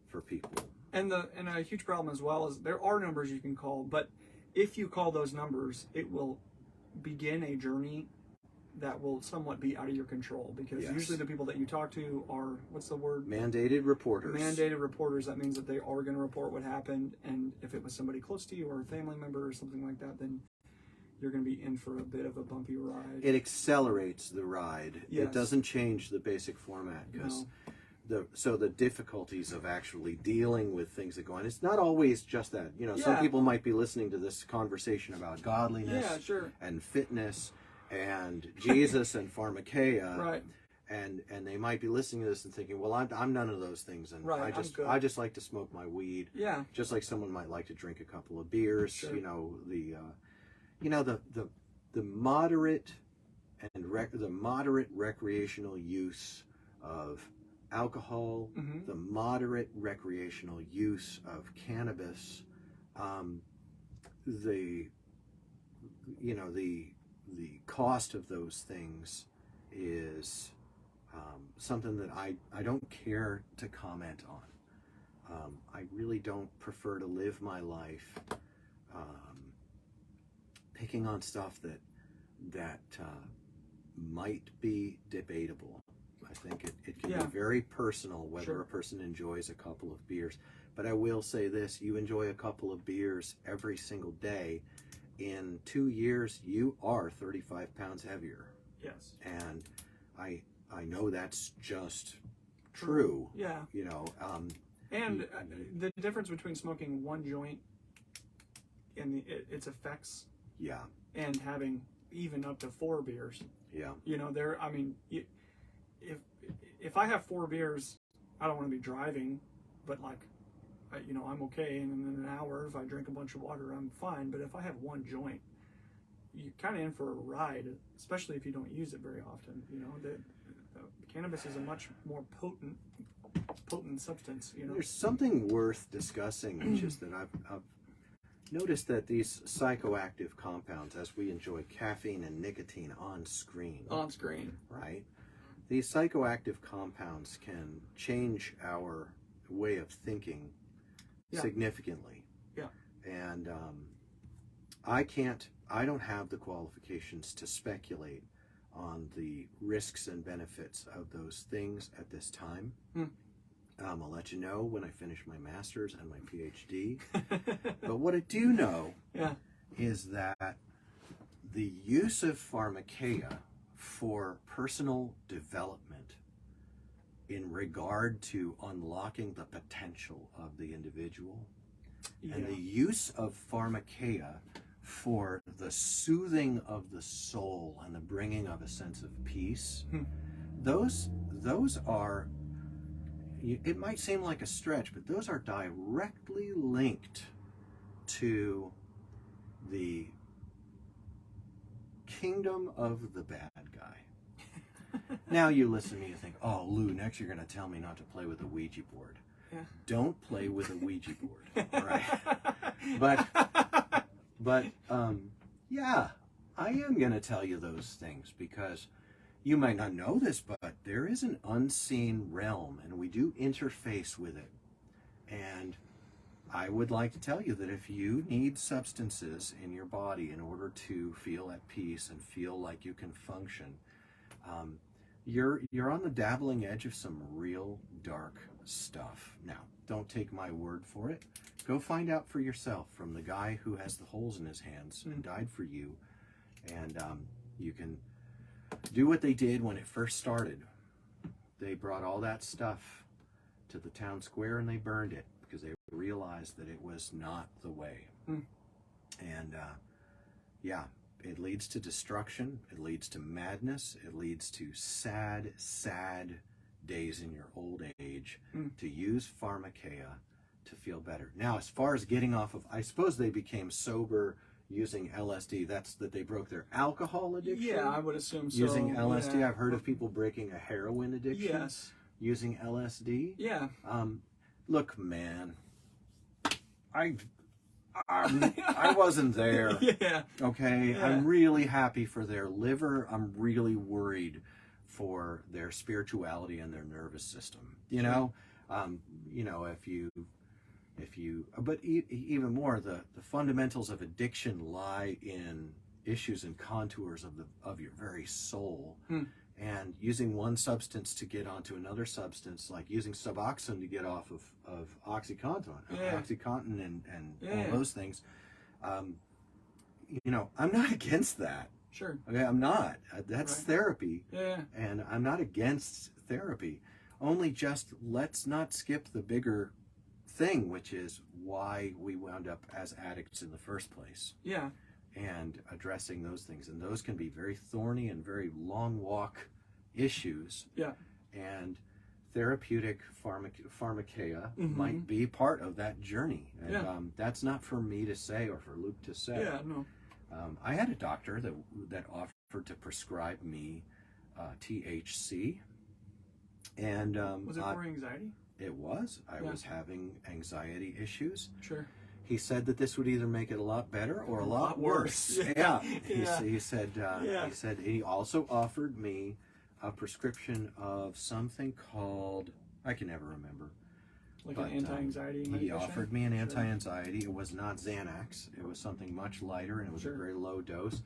for people. And a huge problem as well is there are numbers you can call, but if you call those numbers, it will begin a journey that will somewhat be out of your control, because usually the people that you talk to are, what's the word? Mandated reporters. Mandated reporters. That means that they are going to report what happened, and if it was somebody close to you or a family member or something like that, then you're going to be in for a bit of a bumpy ride. It accelerates the ride. Yes. It doesn't change the basic format because No. the difficulties of actually dealing with things that go on. It's not always just that. You know, some Yeah. people might be listening to this conversation about godliness Yeah, sure. and fitness and Jesus and Pharmakeia. Right. And they might be listening to this and thinking, well, I'm none of those things, and Right, I just like to smoke my weed. Yeah. Just like someone might like to drink a couple of beers. Sure. You know, the moderate and the moderate recreational use of alcohol, Mm-hmm. the moderate recreational use of cannabis, the cost of those things is something that I don't care to comment on. I really don't prefer to live my life picking on stuff that might be debatable. I think it can be very personal whether Sure. a person enjoys a couple of beers. But I will say this, you enjoy a couple of beers every single day, in 2 years you are 35 pounds heavier. Yes. And I know that's just true. Yeah. You know, And the difference between smoking one joint and its effects yeah, and having even up to 4 beers. yeah, You know, if I have 4 beers, I don't want to be driving, but like, I'm okay. And in an hour, if I drink a bunch of water, I'm fine. But if I have one joint, you're kind of in for a ride, especially if you don't use it very often. You know, the cannabis is a much more potent substance. You know, There's something worth discussing, which is that I've noticed that these psychoactive compounds, as we enjoy caffeine and nicotine on screen, right? These psychoactive compounds can change our way of thinking significantly. Yeah. And I don't have the qualifications to speculate on the risks and benefits of those things at this time. I'll let you know when I finish my master's and my PhD. But what I do know is that the use of Pharmakeia for personal development in regard to unlocking the potential of the individual and the use of Pharmakeia for the soothing of the soul and the bringing of a sense of peace, those are, it might seem like a stretch, but those are directly linked to the kingdom of the bad guy. Now you listen to me and think, oh, Lou, next you're going to tell me not to play with a Ouija board. Yeah. Don't play with a Ouija board. Right. But yeah, I am going to tell you those things because you might not know this, but there is an unseen realm and we do interface with it. And I would like to tell you that if you need substances in your body in order to feel at peace and feel like you can function, you're on the dabbling edge of some real dark stuff. Now, don't take my word for it. Go find out for yourself from the guy who has the holes in his hands and died for you. And you can do what they did when it first started. They brought all that stuff to the town square and they burned it because they realized that it was not the way. And yeah, it leads to destruction, it leads to madness, it leads to sad, sad days in your old age. To use Pharmakeia to feel better. Now, as far as getting off of, I suppose they became sober using LSD. That's that they broke their alcohol addiction. Yeah, I would assume so. Using LSD. Yeah. I've heard of people breaking a heroin addiction. Yes. Using LSD. Yeah. Look, man, I wasn't there. Yeah. Okay. Yeah. I'm really happy for their liver. I'm really worried for their spirituality and their nervous system. You know, but even more, the fundamentals of addiction lie in issues and contours of your very soul. And using one substance to get onto another substance, like using Suboxone to get off of OxyContin and all those things, I'm not against that. Sure. Okay, I'm not. That's Right. therapy. Yeah. And I'm not against therapy. Only just let's not skip the bigger thing, which is why we wound up as addicts in the first place. Yeah. And addressing those things. And those can be very thorny and very long walk issues. Yeah. And therapeutic pharmakeia Mhm. might be part of that journey. And Yeah. that's not for me to say or for Luke to say. Yeah, no. I had a doctor that offered to prescribe me THC. And Was it for anxiety? it was. I was having anxiety issues. Sure. He said that this would either make it a lot better or a lot worse. Yeah. He said he also offered me a prescription of something called, I can never remember. Like an anti-anxiety medication? He offered me an Sure. anti-anxiety. It was not Xanax. It was something much lighter, and it was a very low dose.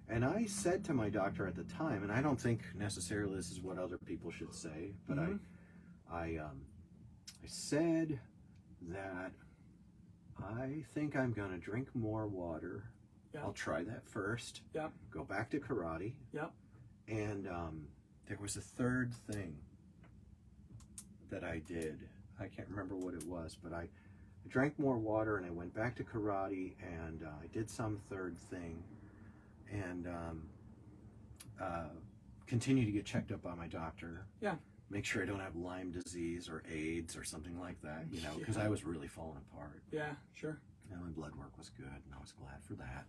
And I said to my doctor at the time, and I don't think necessarily this is what other people should say, but I said that I think I'm going to drink more water. Yeah. I'll try that first. Yeah. Go back to karate. Yeah. And there was a third thing that I did. I can't remember what it was, but I drank more water and I went back to karate and I did some third thing and continue to get checked up by my doctor. Yeah. Make sure I don't have Lyme disease or AIDS or something like that, because I was really falling apart. Yeah, sure. And my blood work was good, and I was glad for that.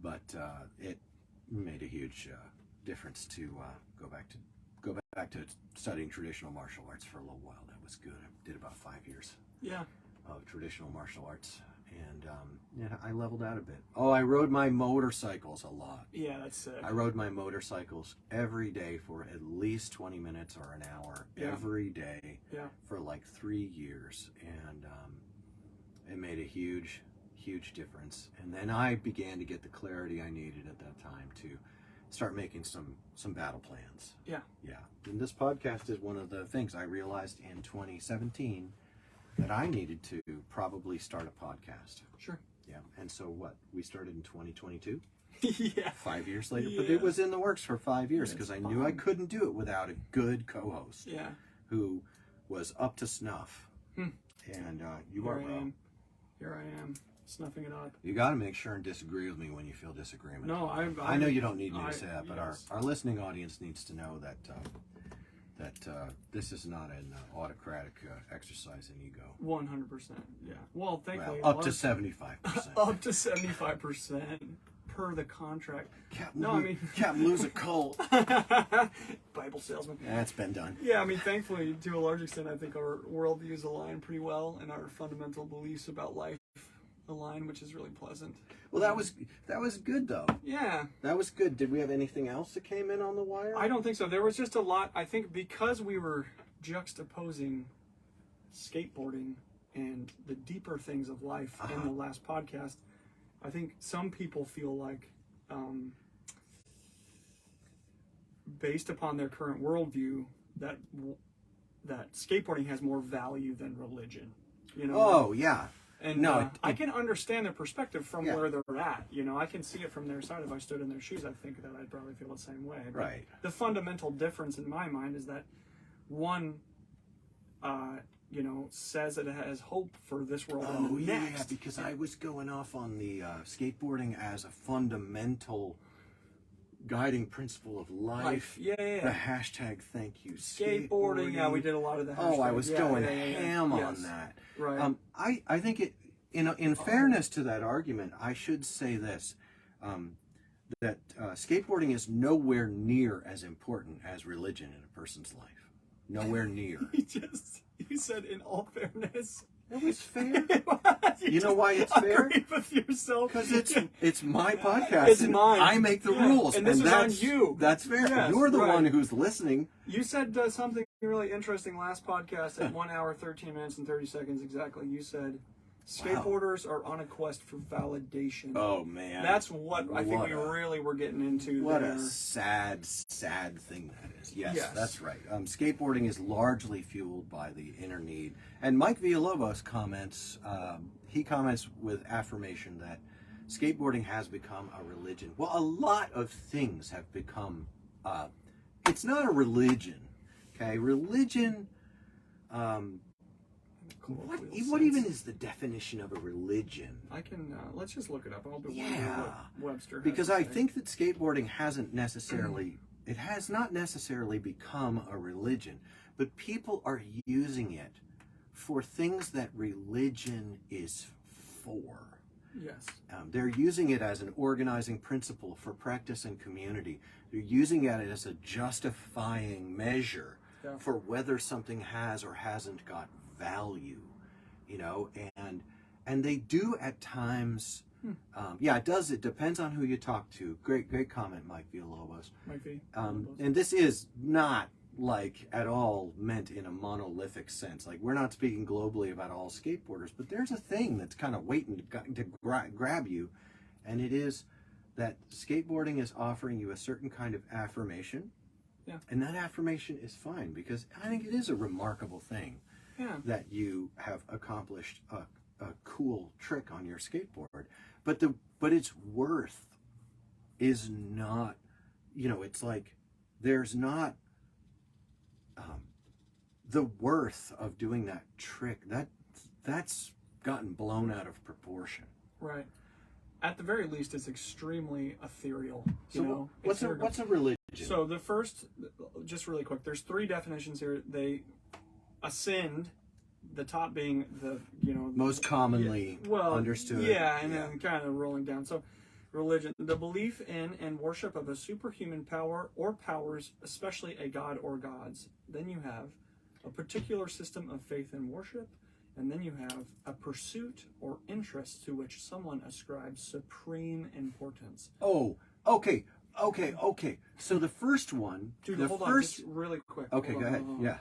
But it made a huge difference to go back to studying traditional martial arts for a little while. That was good. I did about 5 years. Yeah. Of traditional martial arts, and I leveled out a bit. Oh, I rode my motorcycles a lot. Yeah, that's sick. I rode my motorcycles every day for at least 20 minutes or an hour every day for like 3 years, and it made a huge difference. And then I began to get the clarity I needed at that time to start making some battle plans. Yeah. And this podcast is one of the things I realized in 2017 that I needed to probably start a podcast. Sure. Yeah. And so we started in 2022. Yeah. 5 years later, but it was in the works for 5 years because I knew I couldn't do it without a good co-host. Yeah. Who was up to snuff. And you are, bro. Here I am, snuffing it up. You got to make sure and disagree with me when you feel disagreement. No, I know you don't need me to say that, but our listening audience needs to know that this is not an autocratic exercise in ego. 100%. Yeah. Well, thankfully, up to 75%. Up to 75% per the contract. CapmLew's a cult. Bible salesman. That's been done. Yeah, I mean, thankfully, to a large extent, I think our worldviews align pretty well, and our fundamental beliefs about life align, which is really pleasant. Well, that was good though. Yeah. That was good. Did we have anything else that came in on the wire? I don't think so. There was just a lot. I think because we were juxtaposing skateboarding and the deeper things of life in the last podcast, I think some people feel like, based upon their current worldview, that skateboarding has more value than religion. Oh yeah. And I can understand their perspective from where they're at. I can see it from their side. If I stood in their shoes, I think that I'd probably feel the same way. But right. The fundamental difference in my mind is that one, says it has hope for this world and the next. Yeah, because I was going off on the skateboarding as a fundamental guiding principle of life. Yeah. The hashtag thank you skateboarding. Yeah, we did a lot of the hashtag. Oh, I was going ham on that. Right. I think it, in fairness to that argument, I should say this, that skateboarding is nowhere near as important as religion in a person's life. Nowhere near. You said in all fairness. It was fair. You know why it's fair? Agree with yourself. Because it's my podcast. It's mine. I make the rules. And this is on you. That's fair. Yes, you're the one who's listening. You said something really interesting last podcast at 1 hour, 13 minutes, and 30 seconds exactly. You said skateboarders are on a quest for validation. Oh, man. That's what I think we really were getting into. What a sad thing that is. Yes, that's right. Skateboarding is largely fueled by the inner need. And Mike Villalobos comments, he comments with affirmation that skateboarding has become a religion. Well, a lot of things have become, it's not a religion, okay? Religion, what even is the definition of a religion? I can, let's just look it up. I'll be Yeah, what Webster has because to I say. think that skateboarding hasn't necessarily, it has not necessarily become a religion, but people are using it for things that religion is for. Yes. They're using it as an organizing principle for practice and community. They're using it as a justifying measure for whether something has or hasn't got value, you know, and they do at times. Yeah, it does. It depends on who you talk to. Great comment, Mike Villalobos. Might be. And this is not like at all meant in a monolithic sense. Like, we're not speaking globally about all skateboarders, but there's a thing that's kind of waiting to grab you, and it is that skateboarding is offering you a certain kind of affirmation. Yeah. And that affirmation is fine, because I think it is a remarkable thing that you have accomplished a cool trick on your skateboard. But its worth is not, you know, it's like there's not the worth of doing that trick. That's gotten blown out of proportion. Right. At the very least, it's extremely ethereal. So what's a religion? So the first, just really quick, there's 3 definitions here. They ascend, the top being the, you know, most commonly understood. Yeah, and then kind of rolling down. So religion, the belief in and worship of a superhuman power or powers, especially a god or gods. Then you have a particular system of faith and worship. And then you have a pursuit or interest to which someone ascribes supreme importance. Oh, okay. So the first one, Dude, hold on, just really quick. Okay, go ahead. Yeah.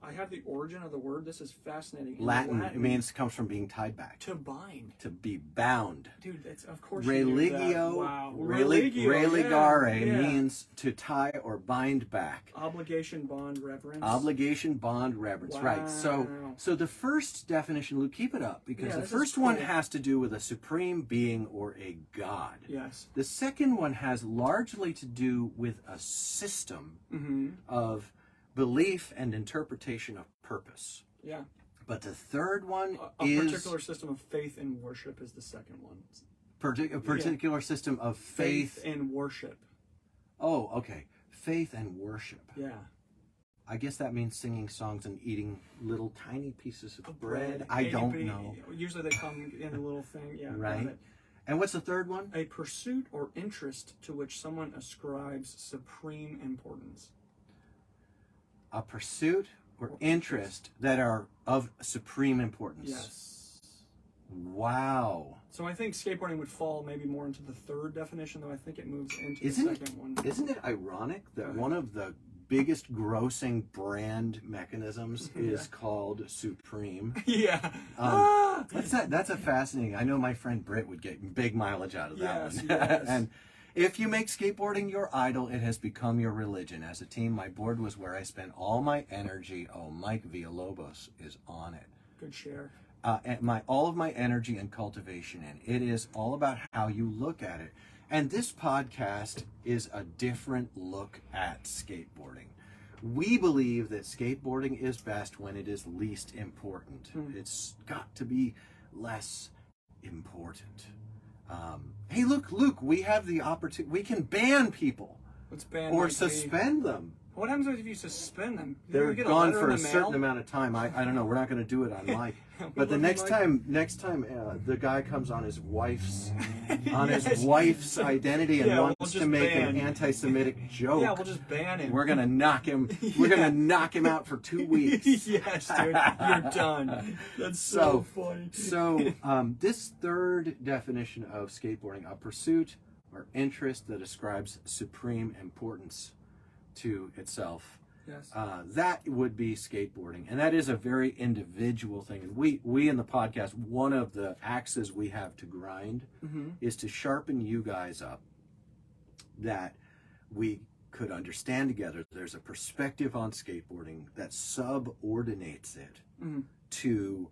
I have the origin of the word. This is fascinating. Latin, it comes from being tied back. To bind. To be bound. Dude, that's, of course Religio, you knew that. Wow. religare means to tie or bind back. Obligation, bond, reverence. Obligation, bond, reverence. Wow. Right. So the first definition, Luke, keep it up, because the first one has to do with a supreme being or a god. Yes. The second one has largely to do with a system of belief and interpretation of purpose. Yeah. But the third one is... A particular system of faith and worship is the second one. A particular system of faith and worship. Oh, okay. Faith and worship. Yeah. I guess that means singing songs and eating little tiny pieces of bread. I don't know. Usually they come in a little thing. Yeah. Right. And what's the third one? A pursuit or interest to which someone ascribes supreme importance. A pursuit or interest that are of supreme importance. Yes. Wow. So I think skateboarding would fall maybe more into the third definition, though I think it moves into the second one. Isn't it ironic that one of the biggest grossing brand mechanisms is called Supreme? Yeah. That's a fascinating. I know my friend Britt would get big mileage out of that one. Yes. And if you make skateboarding your idol, it has become your religion. As a team, my board was where I spent all my energy. Oh, Mike Villalobos is on it. Good share. And all of my energy and cultivation in. It is all about how you look at it. And this podcast is a different look at skateboarding. We believe that skateboarding is best when it is least important. It's got to be less important. Hey, look, Luke, we have the opportunity. We can ban people. Let's ban or suspend them. What happens if you suspend them? They're gone for a certain amount of time. I don't know. We're not going to do it on Mike. But the next time the guy comes on his wife's identity and wants to make an anti-Semitic joke. Yeah, we'll just ban him. We're gonna knock him. We're gonna knock him out for 2 weeks. Yes, dude, you're done. That's so funny. So this third definition of skateboarding, a pursuit or interest that ascribes supreme importance to itself. Yes. That would be skateboarding, and that is a very individual thing. And we in the podcast, one of the axes we have to grind is to sharpen you guys up, that we could understand together. There's a perspective on skateboarding that subordinates it to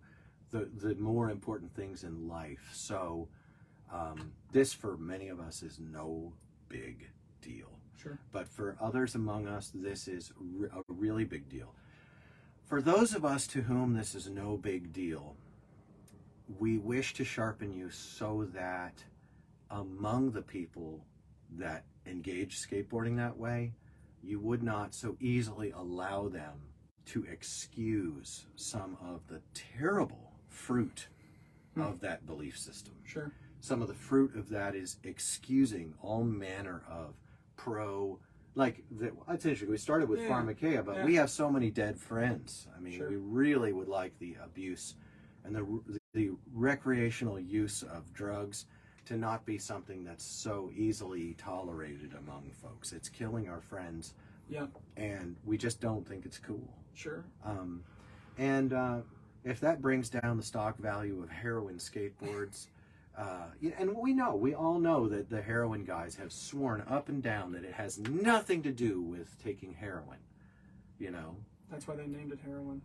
the more important things in life. So this for many of us is no big deal. Sure. But for others among us, this is a really big deal. For those of us to whom this is no big deal, we wish to sharpen you so that among the people that engage skateboarding that way, you would not so easily allow them to excuse some of the terrible fruit of that belief system. Sure. Some of the fruit of that is excusing all manner of it's interesting. We started with Pharmakeia, but we have so many dead friends. I mean, we really would like the abuse and the recreational use of drugs to not be something that's so easily tolerated among folks. It's killing our friends. Yeah. And we just don't think it's cool. Sure. If that brings down the stock value of heroin skateboards, and we all know that the heroin guys have sworn up and down that it has nothing to do with taking heroin, That's why they named it heroin.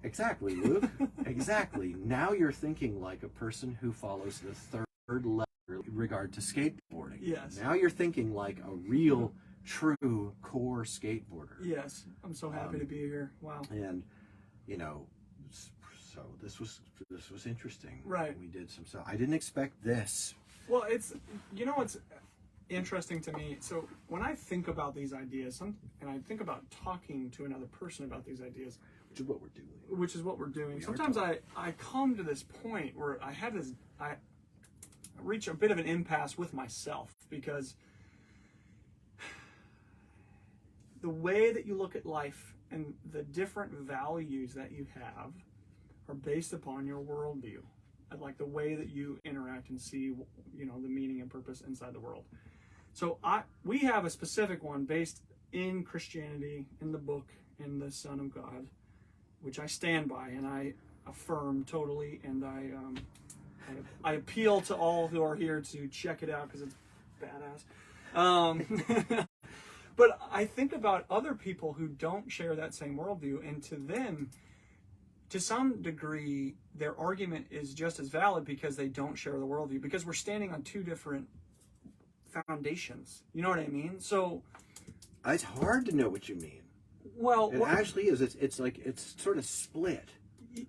Exactly, Luke. Exactly. Now you're thinking like a person who follows the third level in regard to skateboarding. Yes. Now you're thinking like a real, true, core skateboarder. Yes. I'm so happy to be here. Wow. And, so this was interesting. Right. We did some stuff. I didn't expect this. Well, it's interesting to me. So when I think about these ideas, and I think about talking to another person about these ideas, which is what we're doing. Sometimes I come to this point where I reach a bit of an impasse with myself, because the way that you look at life and the different values that you have are based upon your worldview, and like the way that you interact and see, the meaning and purpose inside the world. So we have a specific one based in Christianity, in the book, in the Son of God, which I stand by and I affirm totally, and I appeal to all who are here to check it out because it's badass. But I think about other people who don't share that same worldview, and to them, to some degree, their argument is just as valid because they don't share the worldview, because we're standing on two different foundations. You know what I mean? So it's hard to know what you mean. Well, it actually is. It's like it's sort of split.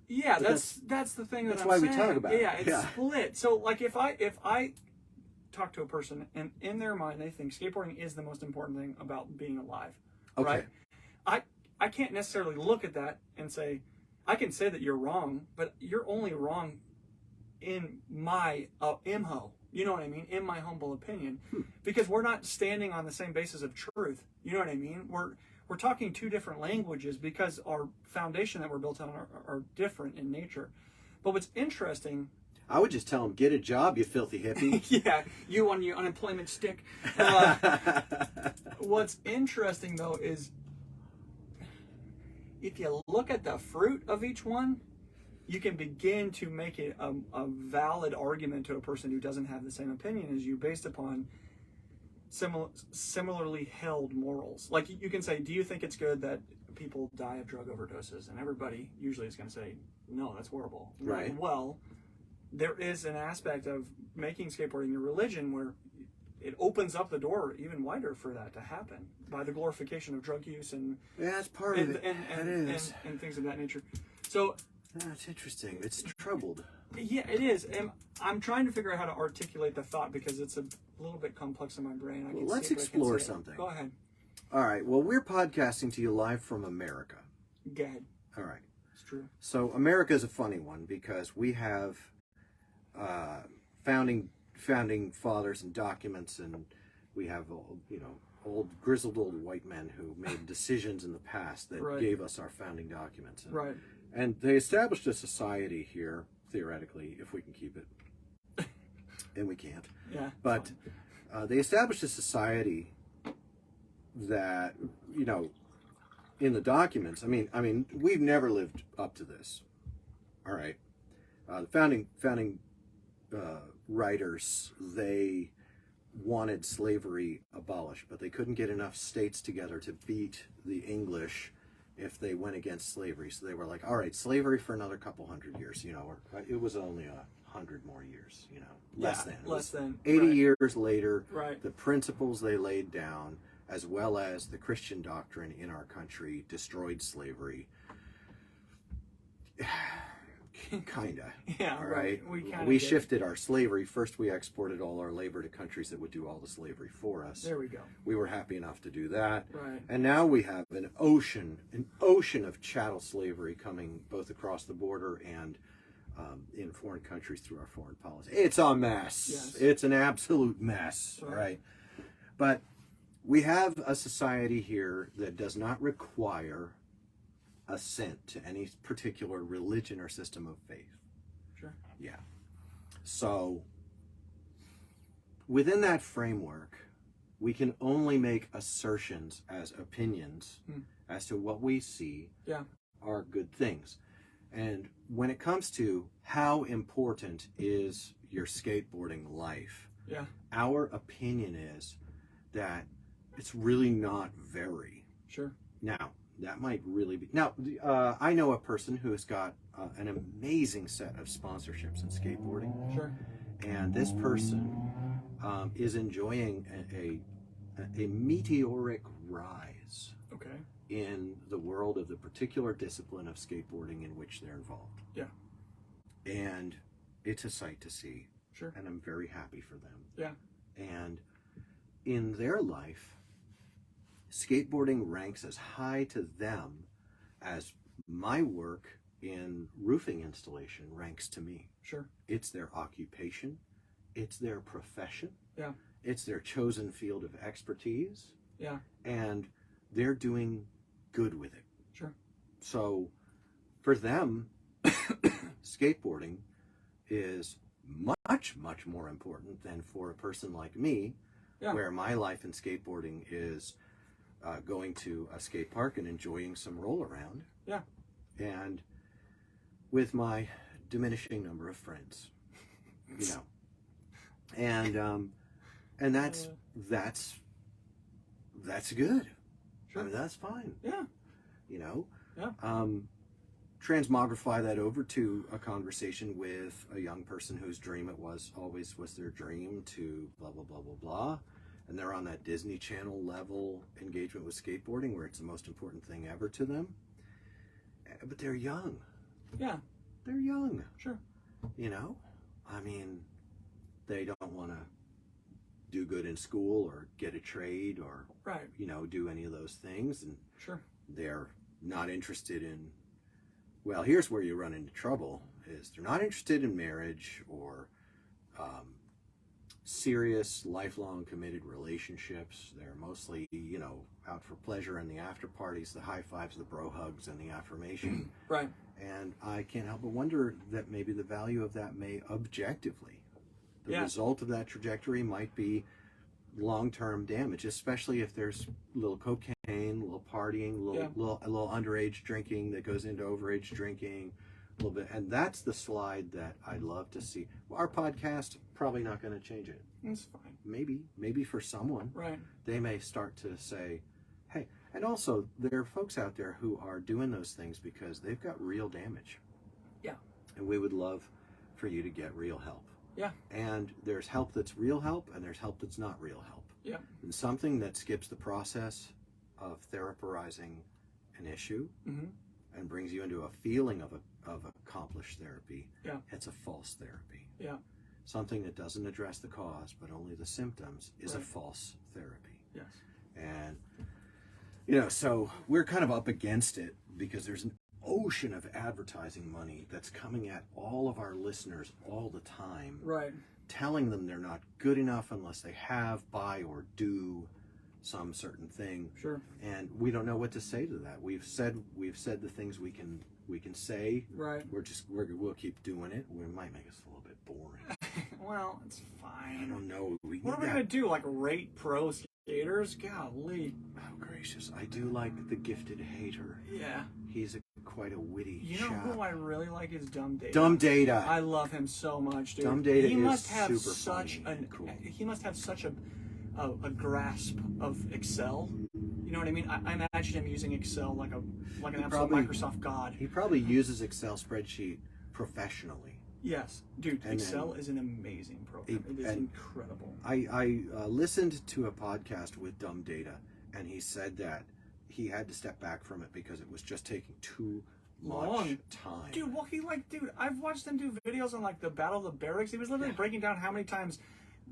Yeah, that's the thing that's I'm why saying. We talk about it. Yeah, it's split. So like if I talk to a person and in their mind they think skateboarding is the most important thing about being alive, right? I can't necessarily look at that and say, I can say that you're wrong, but you're only wrong in my IMHO. You know what I mean? In my humble opinion, because we're not standing on the same basis of truth. You know what I mean? We're talking two different languages because our foundation that we're built on are different in nature. But what's interesting, I would just tell them, get a job, you filthy hippie. Yeah, you on your unemployment stick. What's interesting though is if you look at the fruit of each one, you can begin to make it a valid argument to a person who doesn't have the same opinion as you based upon similarly held morals. Like you can say, do you think it's good that people die of drug overdoses? And everybody usually is going to say, no, that's horrible. Right. Like, well, there is an aspect of making skateboarding a religion where it opens up the door even wider for that to happen by the glorification of drug use and that's part of it. And things of that nature. So that's interesting. It's troubled. Yeah, it is. And I'm trying to figure out how to articulate the thought because it's a little bit complex in my brain. Well, let's explore something. Go ahead. All right. Well, we're podcasting to you live from America. Go ahead. All right. It's true. So America is a funny one because we have founding fathers and documents, and we have old grizzled old white men who made decisions in the past that gave us our founding documents. And, and they established a society here, theoretically, if we can keep it. And we can't. Yeah. But they established a society that, in the documents, I mean, we've never lived up to this. All right. The founding writers, they wanted slavery abolished, but they couldn't get enough states together to beat the English if they went against slavery. So they were like, all right, slavery for another couple hundred years, you know, or it was only 100 more years, you know, less than 80 years later. Right. The principles they laid down, as well as the Christian doctrine in our country, destroyed slavery. Kinda. Yeah, all right. We shifted our slavery. First, we exported all our labor to countries that would do all the slavery for us. There we go. We were happy enough to do that. Right. And now we have an ocean of chattel slavery coming both across the border and in foreign countries through our foreign policy. It's a mess. Yes. It's an absolute mess. Right. But we have a society here that does not require assent to any particular religion or system of faith. Sure. Yeah. So within that framework, we can only make assertions as opinions as to what we see are good things. And when it comes to how important is your skateboarding life, our opinion is that it's really not very. Sure. Now, that might really be. Now, I know a person who has got an amazing set of sponsorships in skateboarding. Sure. And this person is enjoying a meteoric rise in the world of the particular discipline of skateboarding in which they're involved. Yeah. And it's a sight to see. Sure. And I'm very happy for them. Yeah. And in their life, skateboarding ranks as high to them as my work in roofing installation ranks to me. Sure. It's their occupation. It's their profession. Yeah. It's their chosen field of expertise. Yeah. And they're doing good with it. Sure. So for them, skateboarding is much, much more important than for a person like me, where my life in skateboarding is going to a skate park and enjoying some roll around. Yeah. And with my diminishing number of friends, you know. And that's good. Sure. I mean, that's fine. Yeah. You know? Yeah. Transmogrify that over to a conversation with a young person whose dream it was always was their dream to blah, blah, blah, blah, blah. And they're on that Disney Channel level engagement with skateboarding where it's the most important thing ever to them. But they're young. Yeah. They're young. Sure. You know? I mean, they don't want to do good in school or get a trade or, you know, do any of those things. And they're not interested in, well, here's where you run into trouble, is they're not interested in marriage or serious, lifelong, committed relationships. They're mostly, you know, out for pleasure and the after parties, the high fives, the bro hugs, and the affirmation. Right. And I can't help but wonder that maybe the value of that may objectively, the result of that trajectory might be long-term damage, especially if there's a little cocaine, a little partying, a little underage drinking that goes into overage drinking, a little bit. And that's the slide that I'd love to see. Our podcast, probably not going to change it. It's fine. Maybe for someone, they may start to say, hey, and also there are folks out there who are doing those things because they've got real damage. Yeah. And we would love for you to get real help. Yeah. And there's help that's real help, and there's help that's not real help. Yeah. And something that skips the process of therapizing an issue and brings you into a feeling of accomplished therapy. Yeah. It's a false therapy. Yeah. Something that doesn't address the cause, but only the symptoms is a false therapy. Yes. And, you know, so we're kind of up against it because there's an ocean of advertising money that's coming at all of our listeners all the time, telling them they're not good enough unless they have, buy, or do some certain thing. Sure. And we don't know what to say to that. We've said the things we can say. Right. We'll keep doing it. We might make us a little bit boring. Well, it's fine. I don't know. What are we gonna do? Like rate pro skaters? Golly. Oh gracious! I do like the gifted hater. Yeah. He's quite a witty You know chap. who I really like is Dumb Data. Dumb Data. I love him so much, dude. Dumb Data he must have super such funny and cool. He must have such a grasp of Excel. You You know what I mean? I imagine him using Excel like an absolute Microsoft god. He probably uses Excel spreadsheet professionally. Yes, dude. Excel is an amazing program. It is incredible. I listened to a podcast with Dumb Data, and he said that he had to step back from it because it was just taking too much time. Dude, I've watched him do videos on like the Battle of the Barracks. He was literally breaking down how many times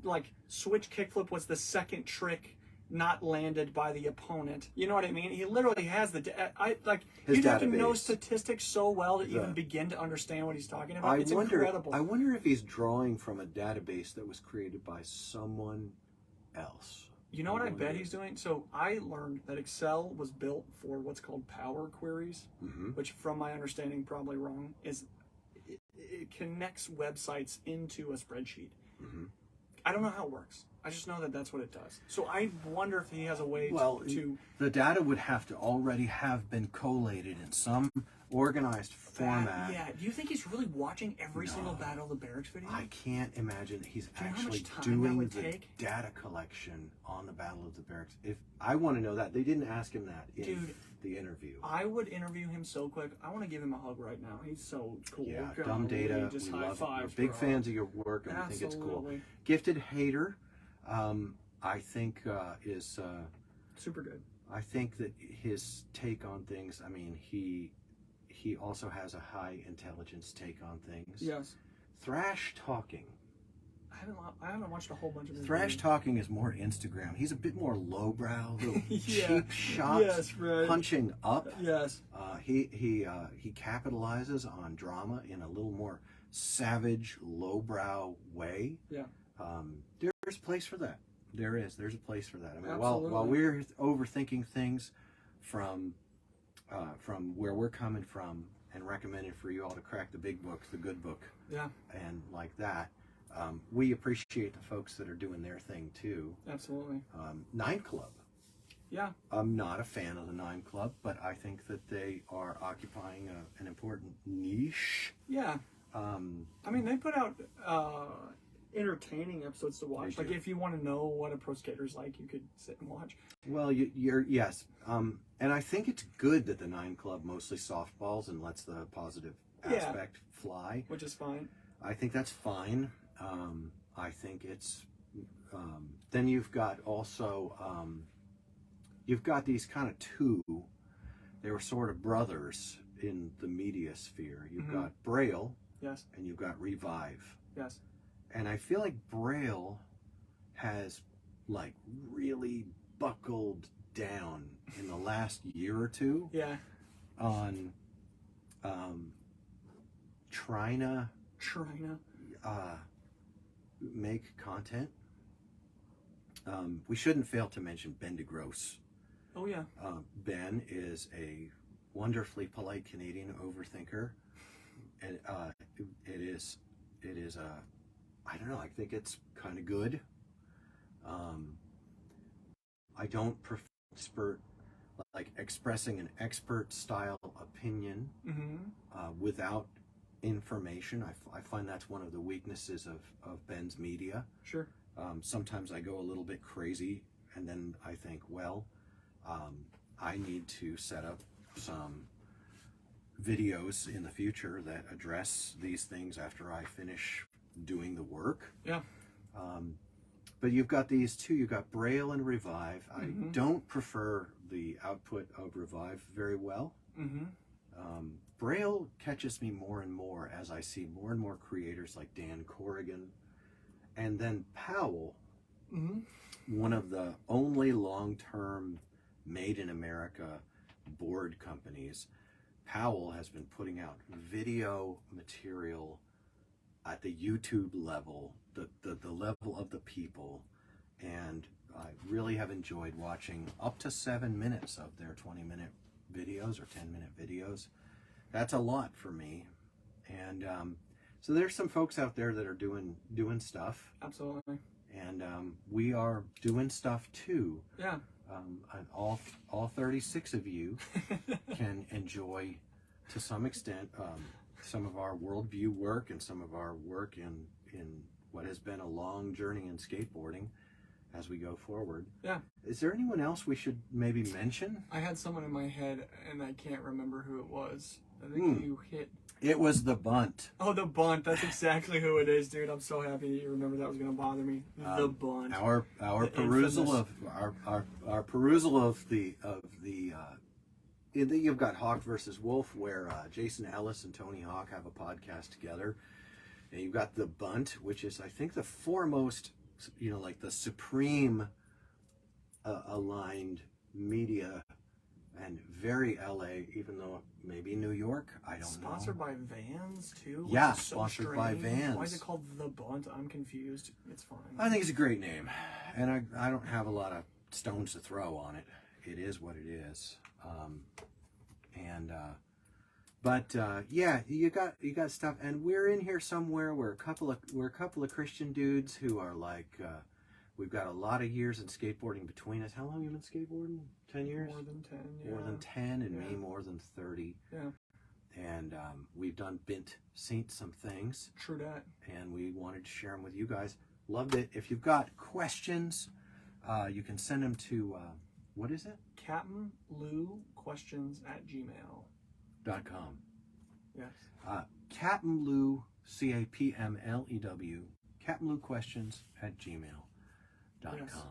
like switch kickflip was the second trick not landed by the opponent. You know what I mean? He literally has you'd have to know statistics so well to even begin to understand what he's talking about. It's incredible. I wonder if he's drawing from a database that was created by someone else. You know what I bet he's doing? So I learned that Excel was built for what's called power queries, which from my understanding, probably wrong, is it connects websites into a spreadsheet. I don't know how it works. I just know that that's what it does. So I wonder if he has a way to... The data would have to already have been collated in some organized format. Yeah. Do you think he's really watching every single Battle of the Barracks video? I can't imagine he's actually doing the data collection on the Battle of the Barracks. If I want to know that. They didn't ask him that in the interview. I would interview him so quick. I want to give him a hug right now. He's so cool. Yeah, Dumb Data. Just we high love fives, it. We're big fans of your work, and we think it's cool. Gifted Hater, I think is super good. I think that his take on things, I mean, he also has a high intelligence take on things. Yes. Thrash Talking. I haven't watched a whole bunch of his Thrash Talking is more Instagram. He's a bit more lowbrow, little cheap shots, punching up. Yes. He capitalizes on drama in a little more savage, lowbrow way. Yeah. There's a place for that. There's a place for that. I mean, Absolutely. while we're overthinking things from where we're coming from and recommending for you all to crack the big book, the good book, and like that, we appreciate the folks that are doing their thing too. Absolutely. Nine Club. Yeah. I'm not a fan of the Nine Club, but I think that they are occupying an important niche. Yeah. I mean, they put out entertaining episodes to watch. Like, if you want to know what a pro skater's like, you could sit and watch. Well, yes. And I think it's good that the Nine Club mostly softballs and lets the positive aspect fly. Which is fine. I think that's fine. I think it's... then you've got also... you've got these kind of two... They were sort of brothers in the media sphere. You've got Braille. Yes. And you've got Revive. Yes. And I feel like Braille has like really buckled down in the last year or two. Yeah. On trying to make content. We shouldn't fail to mention Ben DeGrosse. Oh yeah. Ben is a wonderfully polite Canadian overthinker, and it is I don't know, I think it's kind of good. I don't prefer expressing an expert style opinion without information. I find that's one of the weaknesses of Ben's media. Sure. Sometimes I go a little bit crazy, and then I think, well, I need to set up some videos in the future that address these things after I finish doing the work. Yeah. But you've got these two. You've got Braille and Revive. I don't prefer the output of Revive very well. Braille catches me more and more as I see more and more creators like Dan Corrigan, and then Powell, one of the only long-term made in America board companies. Powell has been putting out video material at the YouTube level, the level of the people, and I really have enjoyed watching up to 7 minutes of their 20-minute videos or 10-minute videos. That's a lot for me, and so there's some folks out there that are doing stuff. Absolutely. And we are doing stuff too. Yeah. And all 36 of you can enjoy, to some extent, some of our worldview work and some of our work in what has been a long journey in skateboarding. as we go forward. Yeah. Is there anyone else we should maybe mention? I had someone in my head, and I can't remember who it was. I think you hit... It was the bunt. Oh, the bunt. That's exactly who it is, dude. I'm so happy that you remember that was going to bother me. The bunt. Our perusal of our perusal of the you've got Hawk versus Wolf, where Jason Ellis and Tony Hawk have a podcast together, and you've got the bunt, which is I think the foremost, like the supreme aligned media. And very LA, even though maybe New York, I don't know. Sponsored by Vans, too? Yeah, sponsored by Vans. Why is it called The Bunt? I'm confused. It's fine. I think it's a great name. And I don't have a lot of stones to throw on it. It is what it is. Yeah, you got stuff. And we're in here somewhere. We're a couple of Christian dudes who are like... we've got a lot of years in skateboarding between us. How long have you been skateboarding? 10 years? More than 10, yeah. More than 10, and me more than 30. Yeah. And we've done seen some things. True that. And we wanted to share them with you guys. Loved it. If you've got questions, you can send them to, what is it? CapmLewQuestions@gmail.com. Yes. CapmLew, CapmLew, CapmLewQuestions@gmail.com. Yes.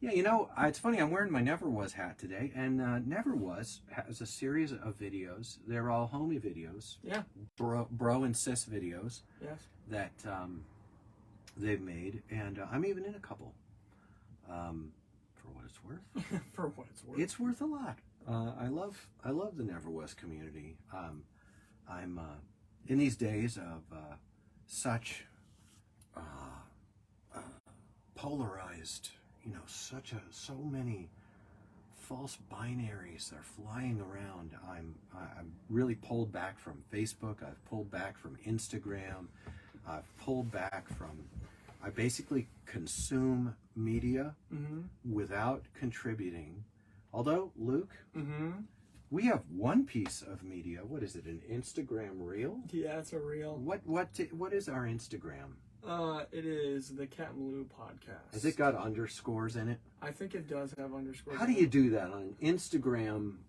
Yeah, it's funny, I'm wearing my Never Was hat today, and Never Was has a series of videos. They're all homie videos. Yeah. Bro and sis videos. Yes. That they've made, and I'm even in a couple. For what it's worth. For what it's worth. It's worth a lot. I love the Never Was community. I'm in these days of such polarized, so many false binaries are flying around. I'm really pulled back from Facebook. I've pulled back from Instagram. I've pulled back from... I basically consume media without contributing. Although, Luke, we have one piece of media. What is it, an Instagram reel? Yeah, it's a reel. What is our Instagram? It is the CapmLew podcast. Has it got underscores in it? I think it does have underscores. How do you do that on an Instagram?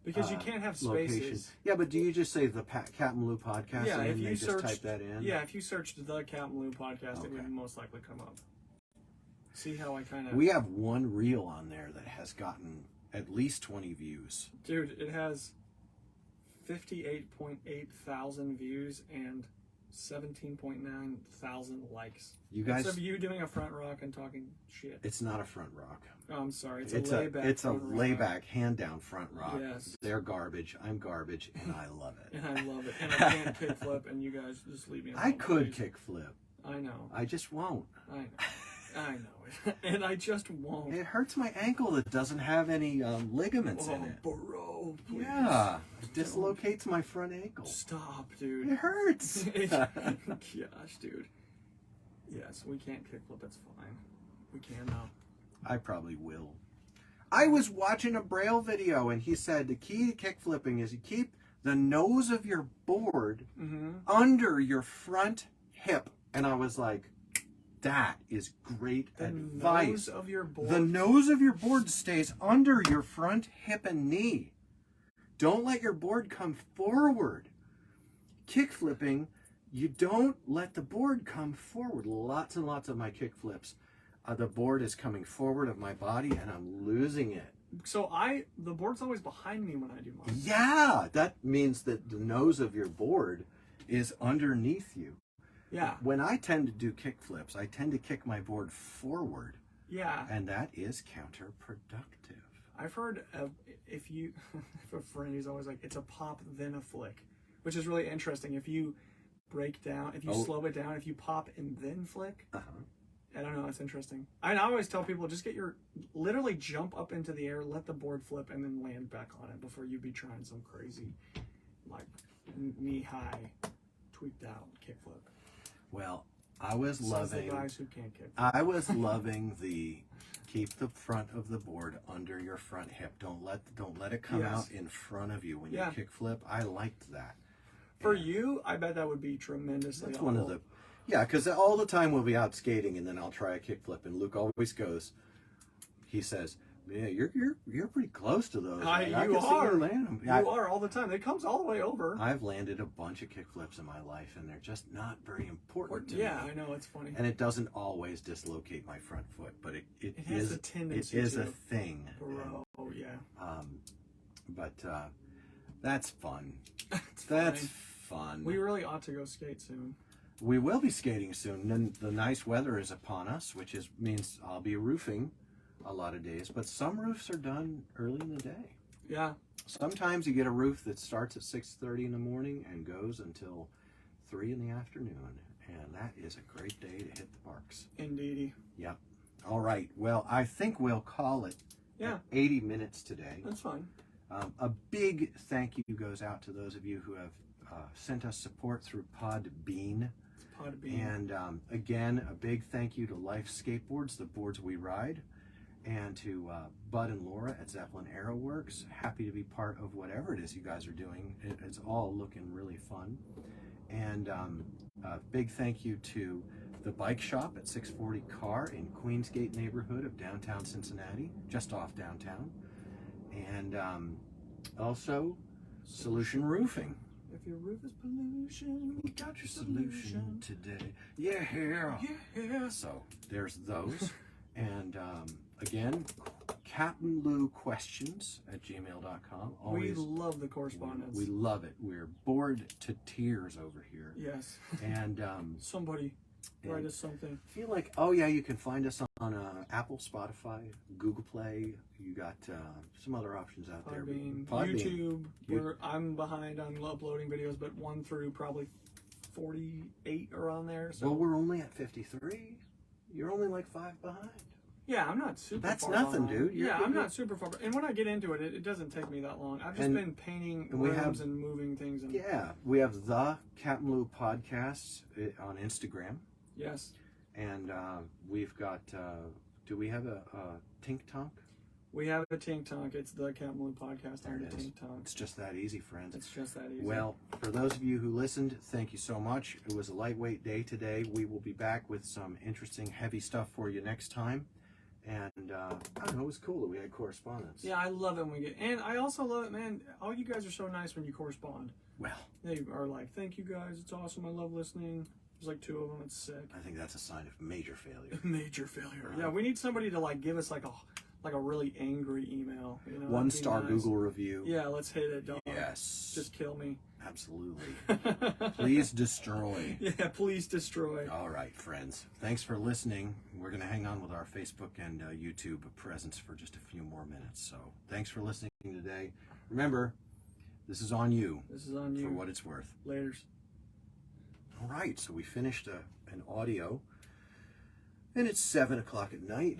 Because you can't have spaces. Location. Yeah, but do you just say the CapmLew podcast and then just type that in? Yeah, if you searched the CapmLew podcast, it would most likely come up. See how I kind of... We have one reel on there that has gotten at least 20 views. Dude, it has 58.8 thousand views and 17.9 thousand likes. You guys... It's of you doing a front rock and talking shit. It's not a front rock. Oh, I'm sorry. It's a layback. It's a layback, hand down front rock. Yes. They're garbage. I'm garbage, and I love it. And I love it. And I can't kickflip, and you guys just leave me alone. I could kickflip. I know. I just won't. I know. I know it. And I just won't. It hurts my ankle that doesn't have any ligaments in it. Bro, please. Yeah. It dislocates my front ankle. Stop, dude. It hurts. Gosh, dude. Yes, we can't kickflip. That's fine. We can now. I probably will. I was watching a Braille video, and he said the key to kickflipping is you keep the nose of your board under your front hip. And I was like, that is great advice. The nose of your board? The nose of your board stays under your front hip and knee. Don't let your board come forward. Kickflipping, you don't let the board come forward. Lots and lots of my kickflips, the board is coming forward of my body, and I'm losing it. So the board's always behind me when I do mine. Yeah, that means that the nose of your board is underneath you. Yeah. When I tend to do kickflips, I tend to kick my board forward. Yeah. And that is counterproductive. I've heard if a friend who's always like, it's a pop then a flick, which is really interesting. If you break down, if you slow it down, if you pop and then flick, I don't know, it's interesting. I always tell people, just literally jump up into the air, let the board flip, and then land back on it before you be trying some crazy, like, knee-high, tweaked out kickflip. Well, I was loving... the guys who can't kick. I was loving the keep the front of the board under your front hip. Don't let it come out in front of you when you kick flip. I liked that. For you, I bet that would be tremendously That's one of the... Yeah, because all the time we'll be out skating, and then I'll try a kickflip, and Luke always goes. He says, "Yeah, you're pretty close to those. I You can see are. you land 'em." You are all the time. It comes all the way over. I've landed a bunch of kickflips in my life, and they're just not very important to me. Yeah, I know, it's funny. And it doesn't always dislocate my front foot, but it has is a tendency it is to. a thing. Bro, yeah. But that's fun. It's That's fine. fun. We really ought to go skate soon. We will be skating soon. And the nice weather is upon us, which means I'll be roofing a lot of days. But some roofs are done early in the day. Yeah. Sometimes you get a roof that starts at 6:30 in the morning and goes until 3 in the afternoon. And that is a great day to hit the parks. Indeedy. Yep. All right. Well, I think we'll call it 80 minutes today. That's fine. A big thank you goes out to those of you who have sent us support through Podbean. And again, a big thank you to Life Skateboards, the boards we ride, and to Bud and Laura at Zeppelin Aero Works. Happy to be part of whatever it is you guys are doing. It's all looking really fun. And a big thank you to the bike shop at 640 Car in Queensgate neighborhood of downtown Cincinnati, just off downtown. And also Solution Roofing. If your roof is pollution, we got your solution today. Yeah. So there's those. And again, CapmLew questions at gmail.com. We love the correspondence. We love it. We're bored to tears over here. Yes. And somebody write us something. I feel like, you can find us on Apple, Spotify, Google Play. You got some other options out there. YouTube. I'm behind on uploading videos, but 1 through probably 48 are on there. So. Well, we're only at 53. You're only like 5 behind. Yeah, I'm not super That's far nothing, behind. dude. I'm not super far. And when I get into it, it doesn't take me that long. I've just been painting rooms and moving things. We have the CapmLew podcast on Instagram. Yes. And we've got, do we have a Tik-Tok? We have a Tik-Tok. It's the CapmLew podcast on the Tik-Tok. It's just that easy, friends. It's just that easy. Well, for those of you who listened, thank you so much. It was a lightweight day today. We will be back with some interesting, heavy stuff for you next time. And I don't know, it was cool that we had correspondence. Yeah, I love it when we get, and I also love it, man. All you guys are so nice when you correspond. Well, they are like, "Thank you guys, it's awesome. I love listening." There's like 2 of them. It's sick. I think that's a sign of major failure. Major failure. Yeah, we need somebody to like give us like a really angry email. 1-star nice. Google review. Yeah, let's hit it, dog. Yes. Just kill me. Absolutely. Please destroy. Yeah, please destroy. All right, friends. Thanks for listening. We're going to hang on with our Facebook and YouTube presence for just a few more minutes. So thanks for listening today. Remember, this is on you. This is on you. For what it's worth. Laters. All right, so we finished an audio, and it's 7 o'clock at night.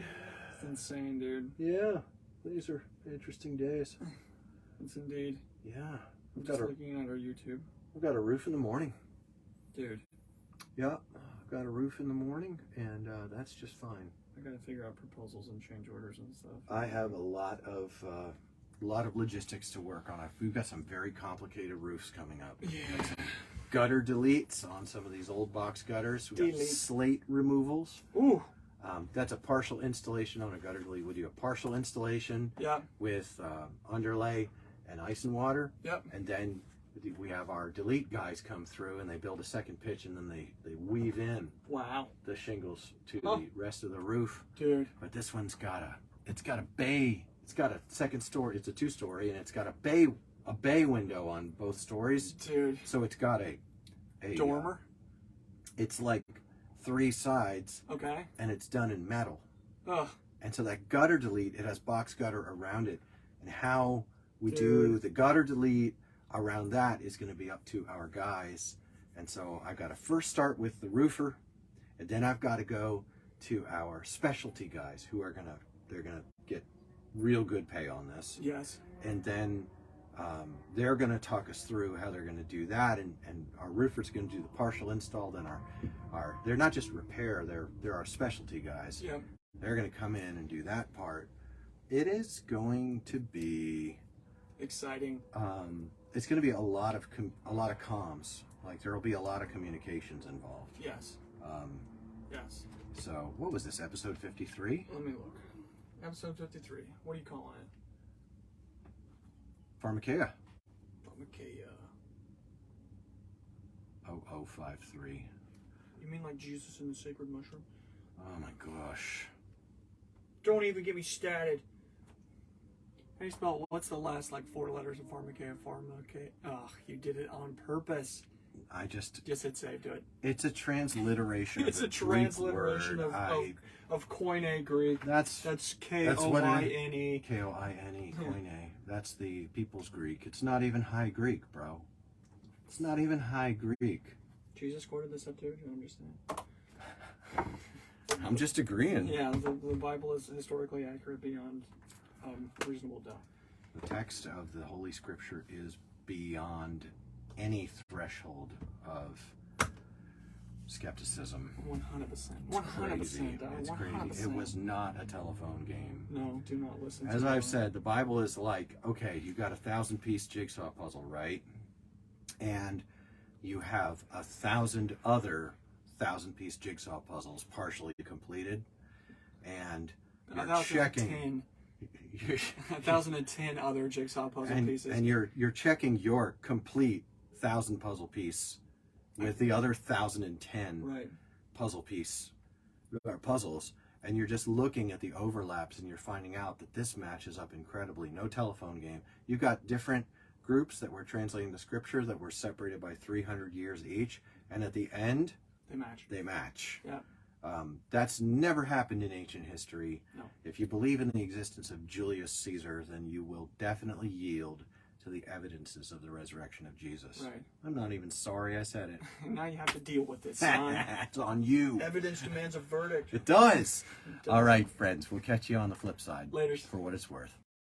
It's insane, dude. Yeah, these are interesting days. It's indeed. Yeah. I'm just looking at our YouTube. We've got a roof in the morning. Dude. Yeah, I've got a roof in the morning, and that's just fine. I gotta figure out proposals and change orders and stuff. I have a lot of logistics to work on. We've got some very complicated roofs coming up. Yeah. Gutter deletes on some of these old box gutters. We've got slate removals. Ooh. That's a partial installation on a gutter delete. We do a partial installation with underlay and ice and water. Yep. And then we have our delete guys come through and they build a second pitch and then they weave in the shingles to the rest of the roof. Dude. But this one's got a bay. It's got a second story. It's a 2-story and it's got a bay window on both stories. Dude. So it's got a dormer. It's like 3 sides. Okay. And it's done in metal. Ugh. And so that gutter delete, it has box gutter around it. And how we do the gutter delete around that is going to be up to our guys. And so I've got to first start with the roofer, and then I've got to go to our specialty guys who are they're gonna get real good pay on this. Yes. And then they're going to talk us through how they're going to do that, and our roofer's going to do the partial install. Then our they're not just repair, they're our specialty guys. Yep. They're going to come in and do that part. It is going to be exciting. It's going to be a lot of comms. Like there will be a lot of communications involved. Yes. Yes. So, what was this, episode 53? Let me look. Episode 53. What are you calling it? Pharmakeia. Pharmakeia. 0053. You mean like Jesus and the sacred mushroom? Oh my gosh. Don't even get me started. How do you spell, what's the last like 4 letters of Pharmakeia? Pharmakeia. Ugh, you did it on purpose. I just hit save, do it. It's a transliteration. It's a transliteration of Koine Greek. That's Koine. Koine. Koine. That's the people's Greek. It's not even High Greek, bro. It's not even High Greek. Jesus quoted the Septuagint. I'm just saying. I'm just agreeing. Yeah, the Bible is historically accurate beyond reasonable doubt. The text of the Holy Scripture is beyond any threshold of skepticism. 100%. 100%. It's 100%. crazy. It was not a telephone game. No, do not listen to As I've said, the Bible is like, okay, you got a 1,000-piece jigsaw puzzle, right? And you have 1,000 other 1,000-piece jigsaw puzzles partially completed, and you're checking 1,010 other jigsaw puzzle pieces, and you're checking your complete 1,000 puzzle piece with the other 1,010 puzzle piece or puzzles, and you're just looking at the overlaps, and you're finding out that this matches up incredibly. No telephone game. You've got different groups that were translating the scripture that were separated by 300 years each, and at the end they match. Yeah. That's never happened in ancient history. No. If you believe in the existence of Julius Caesar, then you will definitely yield to the evidences of the resurrection of Jesus. Right. I'm not even sorry I said it. Now you have to deal with it, son. It's on you. Evidence demands a verdict. It does. All right, friends. We'll catch you on the flip side. Later. For what it's worth.